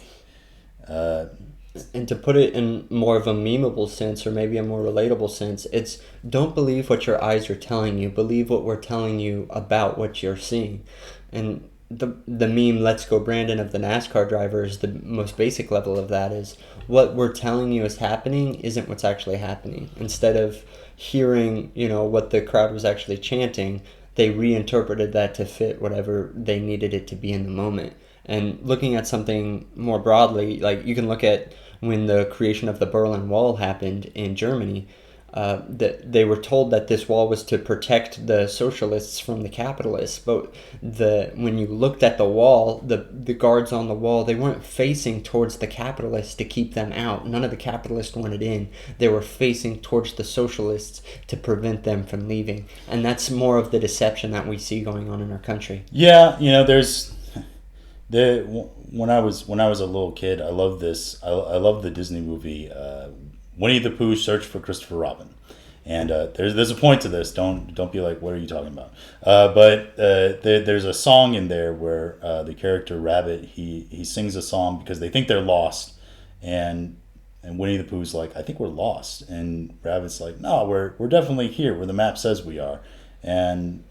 And to put it in more of a memeable sense, or maybe a more relatable sense, it's don't believe what your eyes are telling you. Believe what we're telling you about what you're seeing. And the meme "Let's Go Brandon" of the NASCAR driver is the most basic level of that. Is what we're telling you is happening isn't what's actually happening. Instead of hearing, what the crowd was actually chanting, they reinterpreted that to fit whatever they needed it to be in the moment. And looking at something more broadly, like you can look at when the creation of the Berlin Wall happened in Germany, that they were told that this wall was to protect the socialists from the capitalists. But when you looked at the wall, the guards on the wall, they weren't facing towards the capitalists to keep them out. None of the capitalists wanted in. They were facing towards the socialists to prevent them from leaving. And that's more of the deception that we see going on in our country. Yeah, there's when I was a little kid, I loved this. I loved the Disney movie Winnie the Pooh: Search for Christopher Robin, and there's a point to this. Don't be like, what are you talking about? But there's a song in there where the character Rabbit he sings a song because they think they're lost, and Winnie the Pooh's like, I think we're lost, and Rabbit's like, no, we're definitely here where the map says we are, and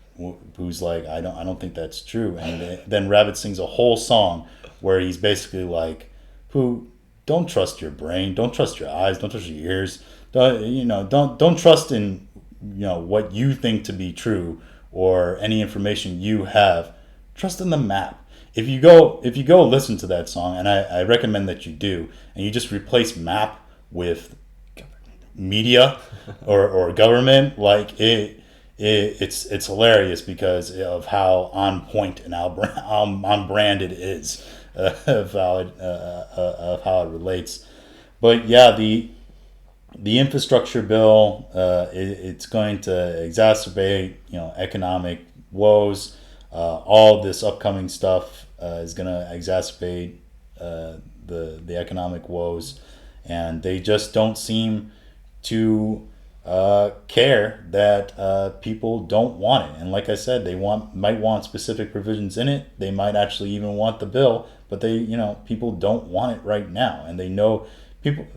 Pooh's like, I don't think that's true. And then Rabbit sings a whole song where he's basically like, Pooh, don't trust your brain, don't trust your eyes, don't trust your ears, don't trust in what you think to be true or any information you have. Trust in the map. If you go listen to that song, and I recommend that you do, and you just replace map with media or government, like it's hilarious because of how on point and how on brand it is, of how it relates. But yeah, the infrastructure bill, it's going to exacerbate economic woes. All this upcoming stuff is going to exacerbate the economic woes, and they just don't seem to care that people don't want it. And like I said, they might want specific provisions in it. They might actually even want the bill, but people don't want it right now, and they know people.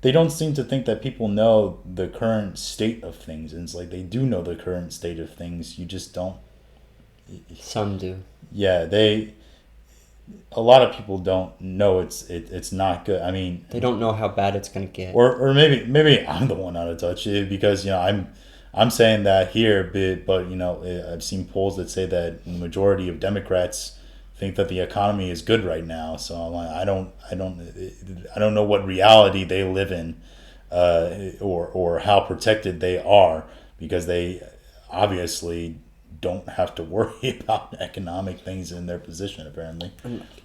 They don't seem to think that people know the current state of things, and it's like they do know the current state of things. You just don't. Some do. Yeah, a lot of people don't know it's not good. I mean, they don't know how bad it's going to get. Or maybe I'm the one out of touch because I'm saying that here, but I've seen polls that say that the majority of Democrats think that the economy is good right now. So I'm like, I don't know what reality they live in, or how protected they are, because they obviously don't have to worry about economic things in their position, apparently.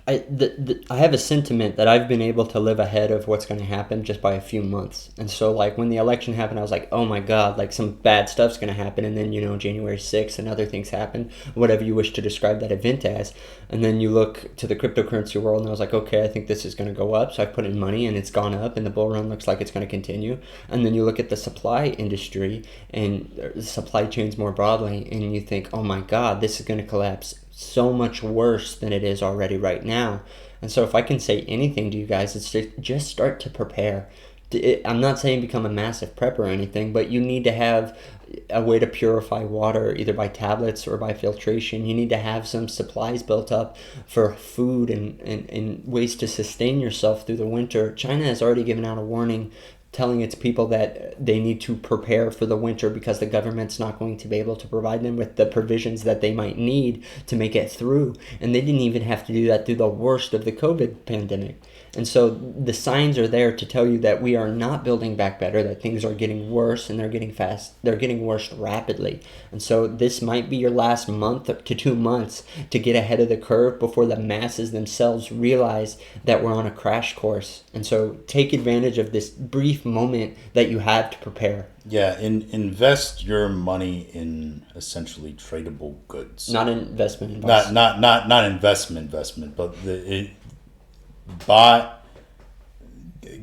I have a sentiment that I've been able to live ahead of what's going to happen just by a few months. And so, like, when the election happened, I was like, oh my God, like, some bad stuff's going to happen. And then, January 6th and other things happen, whatever you wish to describe that event as. And then you look to the cryptocurrency world, and I was like, okay, I think this is going to go up. So I put in money, and it's gone up, and the bull run looks like it's going to continue. And then you look at the supply industry and the supply chains more broadly, and you think, oh my God, this is going to collapse so much worse than it is already right now. And so if I can say anything to you guys, it's just start to prepare. I'm not saying become a massive prepper or anything, but you need to have a way to purify water, either by tablets or by filtration. You need to have some supplies built up for food and ways to sustain yourself through the winter. China has already given out a warning telling its people that they need to prepare for the winter because the government's not going to be able to provide them with the provisions that they might need to make it through. And they didn't even have to do that through the worst of the COVID pandemic. And so the signs are there to tell you that we are not building back better, that things are getting worse, and they're getting worse rapidly. And so this might be your last month to 2 months to get ahead of the curve before the masses themselves realize that we're on a crash course. And so take advantage of this brief moment that you have to prepare. Yeah, invest your money in essentially tradable goods. Not investment. Not investment, but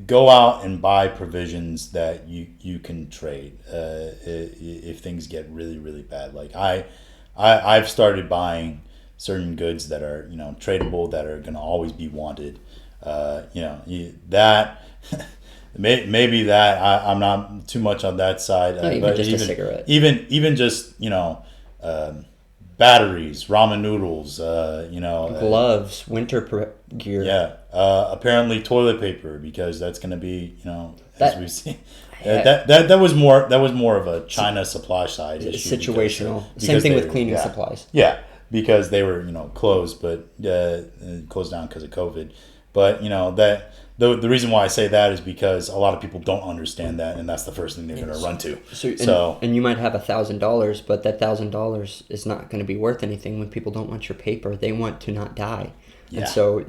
go out and buy provisions that you can trade if things get really, really bad. Like I've started buying certain goods that are tradable, that are going to always be wanted. That maybe that I'm not too much on that side. No, even but just a cigarette. Even just batteries, ramen noodles, gloves, winter gear. Yeah, apparently toilet paper, because that's going to be as we've seen. Yeah. That was more of a China supply side issue. Situational. Because Same thing they with were- cleaning yeah. supplies. Yeah, because they were closed, but closed down because of COVID. But that the reason why I say that is because a lot of people don't understand that, and that's the first thing they're going to run to. And you might have $1,000, but that $1,000 is not going to be worth anything when people don't want your paper. They want to not die. Yeah. And so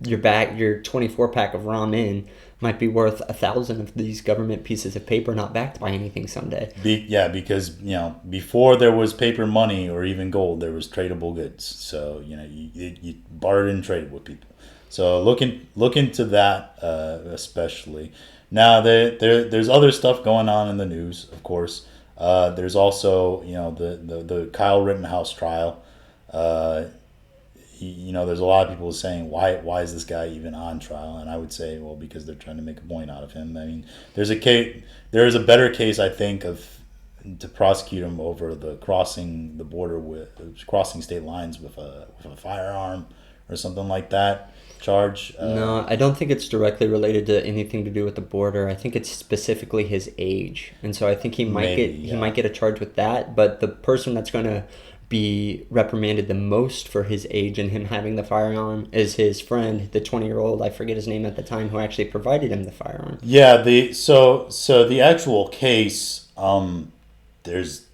your 24 pack of ramen might be worth 1,000 of these government pieces of paper not backed by anything someday. Because before there was paper money or even gold, there was tradable goods. So you bartered and traded with people. So look into that especially. Now there's other stuff going on in the news, of course. There's also the Kyle Rittenhouse trial. There's a lot of people saying why is this guy even on trial, and I would say, well, because they're trying to make a point out of him. I mean, there is a better case, I think, to prosecute him over the crossing state lines with a firearm or something like that charge. No, I don't think it's directly related to anything to do with the border. I think it's specifically his age, and so I think he might get a charge with that. But the person that's going to be reprimanded the most for his age and him having the firearm is his friend, the 20-year-old, I forget his name at the time, who actually provided him the firearm. Yeah, so the actual case, there's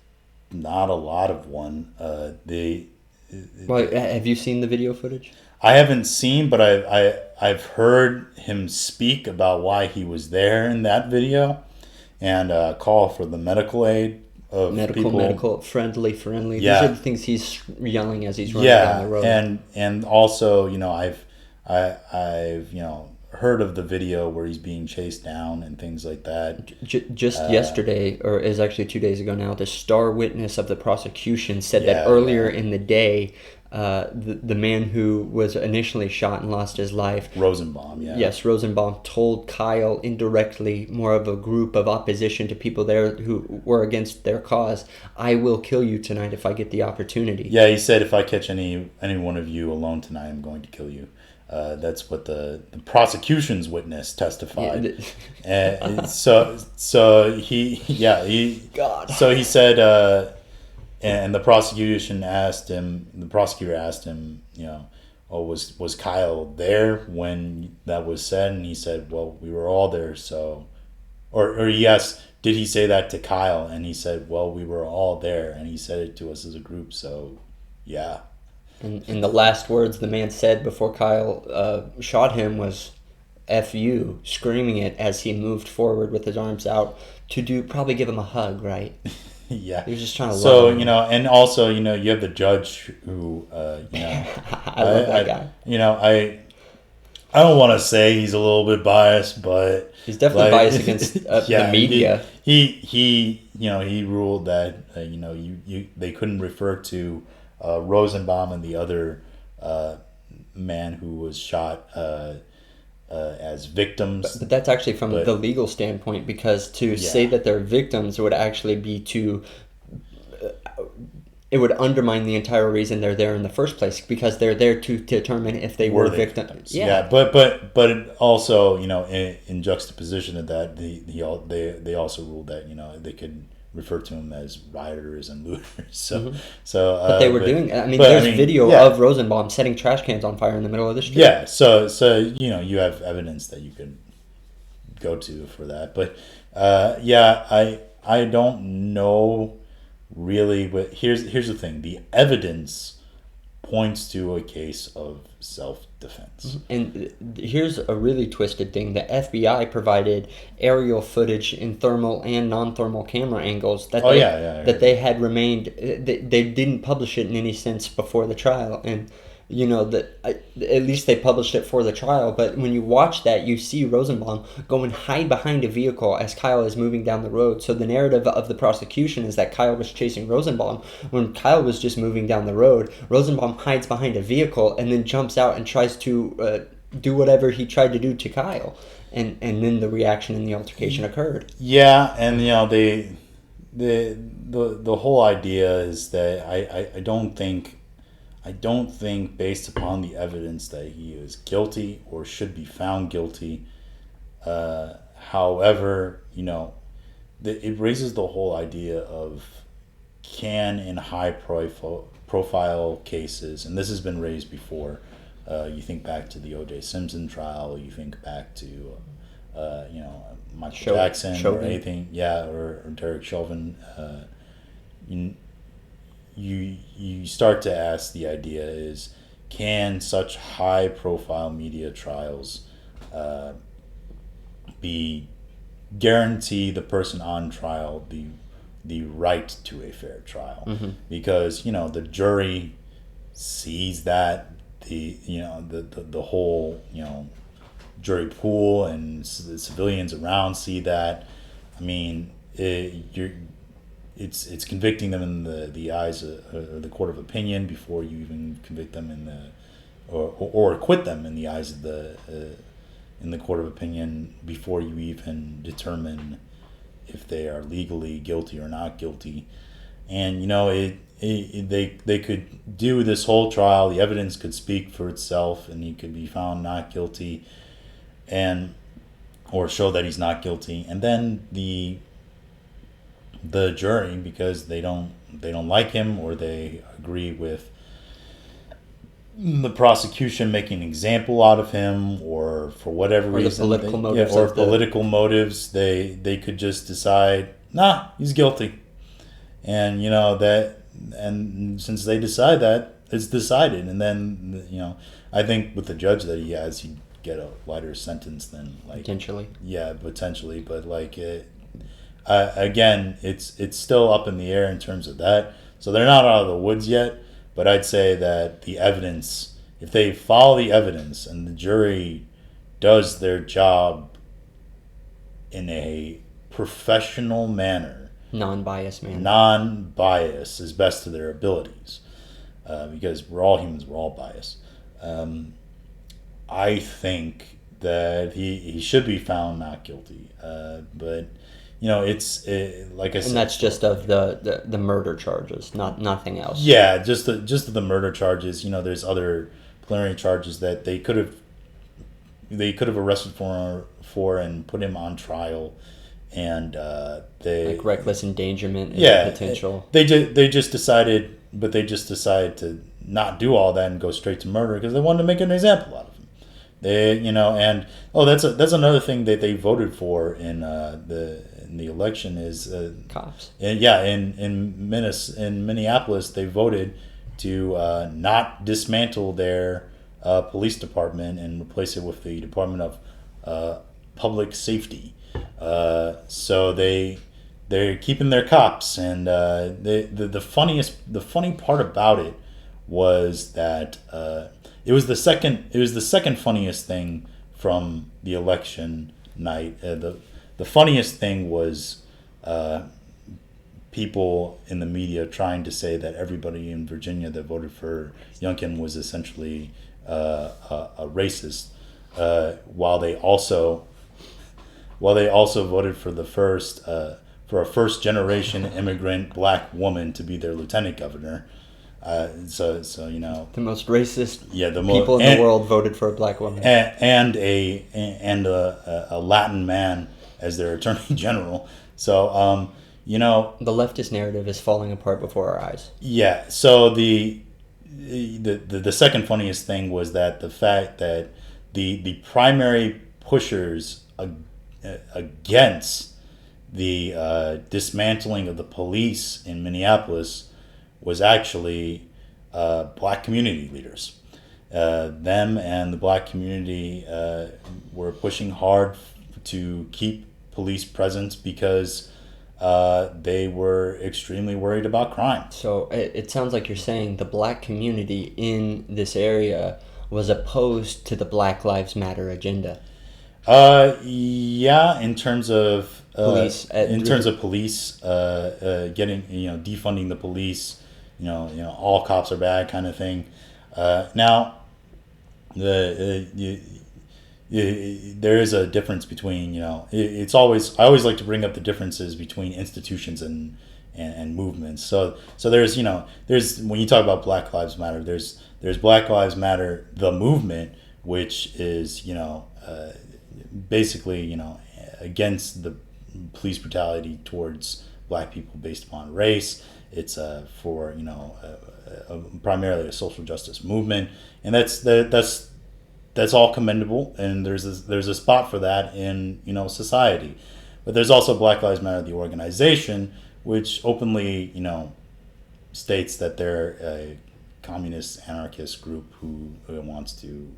not a lot of one. Well, have you seen the video footage? I haven't seen, but I've heard him speak about why he was there in that video, and call for the medical aid of medical, friendly. Yeah. These are the things he's yelling as he's running down the road. and also I've heard of the video where he's being chased down and things like that. Just yesterday, or is actually 2 days ago now, the star witness of the prosecution said that earlier in the day, the man who was initially shot and lost his life, Rosenbaum, yeah. Yes, Rosenbaum told Kyle indirectly, more of a group of opposition to people there who were against their cause, I will kill you tonight if I get the opportunity. Yeah, he said, if I catch any one of you alone tonight, I'm going to kill you. That's what the prosecution's witness testified. Yeah. And so he God. So he said, and the prosecutor asked him, was Kyle there when that was said? And he said, well, we were all there. So, or he asked, did he say that to Kyle? And he said, well, we were all there, and he said it to us as a group. So, yeah. And the last words the man said before Kyle shot him was F you, screaming it as he moved forward with his arms out to probably give him a hug, right? Yeah. He was just trying to so, love him. and also, you have the judge who, I love that guy. I don't want to say he's a little bit biased, but he's definitely biased against the media. He ruled that they couldn't refer to Rosenbaum and the other man who was shot as victims. But that's actually from the legal standpoint, because to say that they're victims would actually be it would undermine the entire reason they're there in the first place, because they're there to determine if they were victims. Yeah, but it also, in juxtaposition of that, they also ruled that they could refer to them as rioters and looters. But they were doing. There's video of Rosenbaum setting trash cans on fire in the middle of the street. Yeah, so you have evidence that you could go to for that. But I don't know really. But here's the thing: the evidence points to a case of self-defense. And here's a really twisted thing. The FBI provided aerial footage in thermal and non-thermal camera angles that they had remained. They didn't publish it in any sense before the trial, and at least they published it for the trial. But when you watch that, you see Rosenbaum go and hide behind a vehicle as Kyle is moving down the road. So the narrative of the prosecution is that Kyle was chasing Rosenbaum when Kyle was just moving down the road. Rosenbaum hides behind a vehicle and then jumps out and tries to do whatever he tried to do to Kyle, and then the reaction and the altercation occurred. Yeah, and the whole idea is that I don't think based upon the evidence that he is guilty or should be found guilty. However, it raises the whole idea of can in high profile cases, and this has been raised before. You think back to the O.J. Simpson trial. You think back to Michael Jackson Chauvin. Or anything, or Derek Chauvin. You start to ask, the idea is, can such high profile media trials guarantee the person on trial the right to a fair trial? Mm-hmm. Because the jury sees that, the whole jury pool and the civilians around see that. I mean, it's convicting them in the eyes of the court of opinion before you even convict them or acquit them in the eyes of in the court of opinion before you even determine if they are legally guilty or not guilty. And they could do this whole trial. The evidence could speak for itself, and he could be found not guilty, or show that he's not guilty. And then the jury, because they don't like him, or they agree with the prosecution making an example out of him, or for whatever reason, political motives political motives, they could just decide, nah, he's guilty. And and since they decide that, it's decided. And then I think with the judge that he has, he'd get a lighter sentence than Potentially. Yeah, potentially, but again, it's still up in the air in terms of that. So they're not out of the woods yet. But I'd say that the evidence, if they follow the evidence and the jury does their job in a professional manner, non-biased as best to their abilities, because we're all humans, we're all biased. I think that he should be found not guilty. But it's like I said, and that's just of the murder charges, nothing else. Yeah, just the murder charges. There's other preliminary charges that they could have arrested for and put him on trial, and they like reckless endangerment and potential. They just decided to not do all that and go straight to murder because they wanted to make an example out of him. That's another thing that they voted for in the election is cops. And in Minneapolis, they voted to not dismantle their police department and replace it with the Department of Public Safety. So they're keeping their cops, and the funny part about it was that it was the second funniest thing from the election night. The funniest thing was people in the media trying to say that everybody in Virginia that voted for Youngkin was essentially a racist, while they also voted for a first generation immigrant black woman to be their lieutenant governor. So the most racist people in the world voted for a black woman and a Latin man as their attorney general. So the leftist narrative is falling apart before our eyes. Yeah. So the second funniest thing was that the fact that the primary pushers against the dismantling of the police in Minneapolis was actually black community leaders. Them and the black community were pushing hard to keep police presence because they were extremely worried about crime. So it sounds like you're saying the black community in this area was opposed to the Black Lives Matter agenda. Yeah, in terms of police, getting defunding the police, all cops are bad kind of thing. Now, there is a difference between, it's always, I always like to bring up the differences between institutions and movements. So there's, there's, when you talk about Black Lives Matter, there's Black Lives Matter, the movement, which is, basically, against the police brutality towards black people based upon race. It's for, primarily a social justice movement, and that's all commendable, and there's a spot for that in society. But there's also Black Lives Matter, the organization, which openly states that they're a communist anarchist group who wants to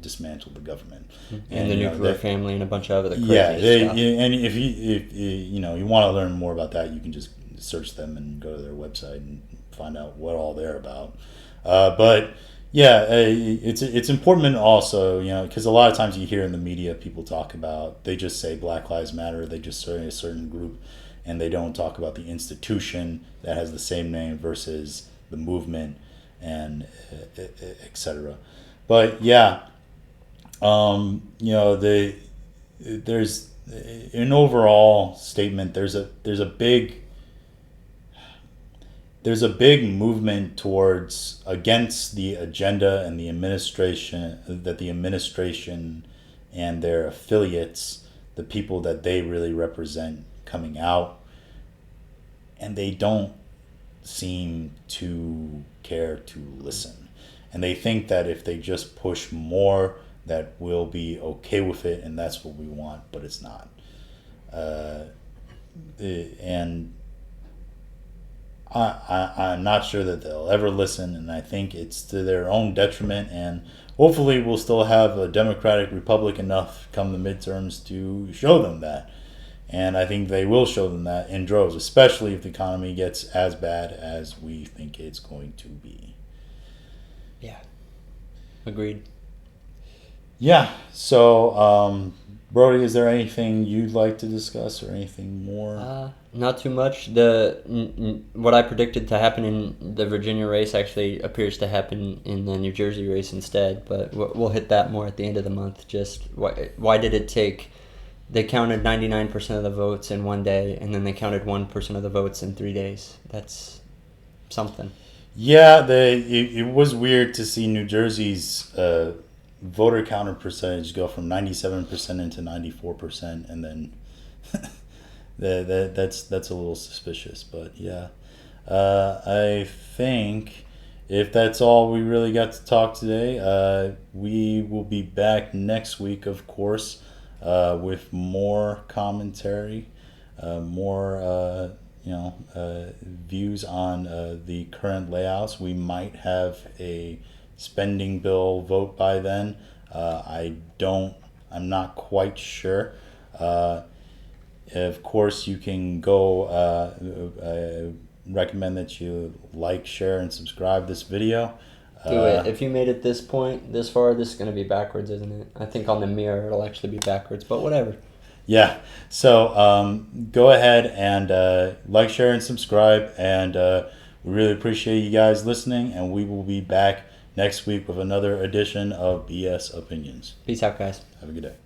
dismantle the government and the nuclear family and a bunch of other crazy stuff. And if you want to learn more about that, you can just search them and go to their website and find out what all they're about. But yeah, it's important also, because a lot of times you hear in the media people talk about, they just say Black Lives Matter, they just say a certain group, and they don't talk about the institution that has the same name versus the movement, and etc. But yeah, there's an overall statement. There's a big movement towards against the agenda and the administration, that the administration and their affiliates, the people that they really represent, coming out, and they don't seem to care to listen, and they think that if they just push more, that we'll be okay with it, and that's what we want, but it's not. And I'm not sure that they'll ever listen, and I think it's to their own detriment, and hopefully we'll still have a democratic republic enough come the midterms to show them that. And I think they will show them that in droves, especially if the economy gets as bad as we think it's going to be. Yeah. Agreed. Yeah. So, Brody, is there anything you'd like to discuss or anything more? Not too much. What I predicted to happen in the Virginia race actually appears to happen in the New Jersey race instead, but we'll hit that more at the end of the month. Just why did it take... They counted 99% of the votes in one day, and then they counted 1% of the votes in 3 days. That's something. Yeah, it was weird to see New Jersey's voter counter percentage go from 97% into 94%, and then that's a little suspicious. But yeah, I think if that's all we really got to talk today, we will be back next week, of course. With more commentary, more views on the current layouts. We might have a spending bill vote by then. I'm not quite sure. Of course, you can go. Recommend that you like, share, and subscribe this video. Do it. If you made it this far, this is going to be backwards, isn't it? I think on the mirror it'll actually be backwards, but whatever. Yeah. So go ahead and like, share, and subscribe. And we really appreciate you guys listening. And we will be back next week with another edition of BS Opinions. Peace out, guys. Have a good day.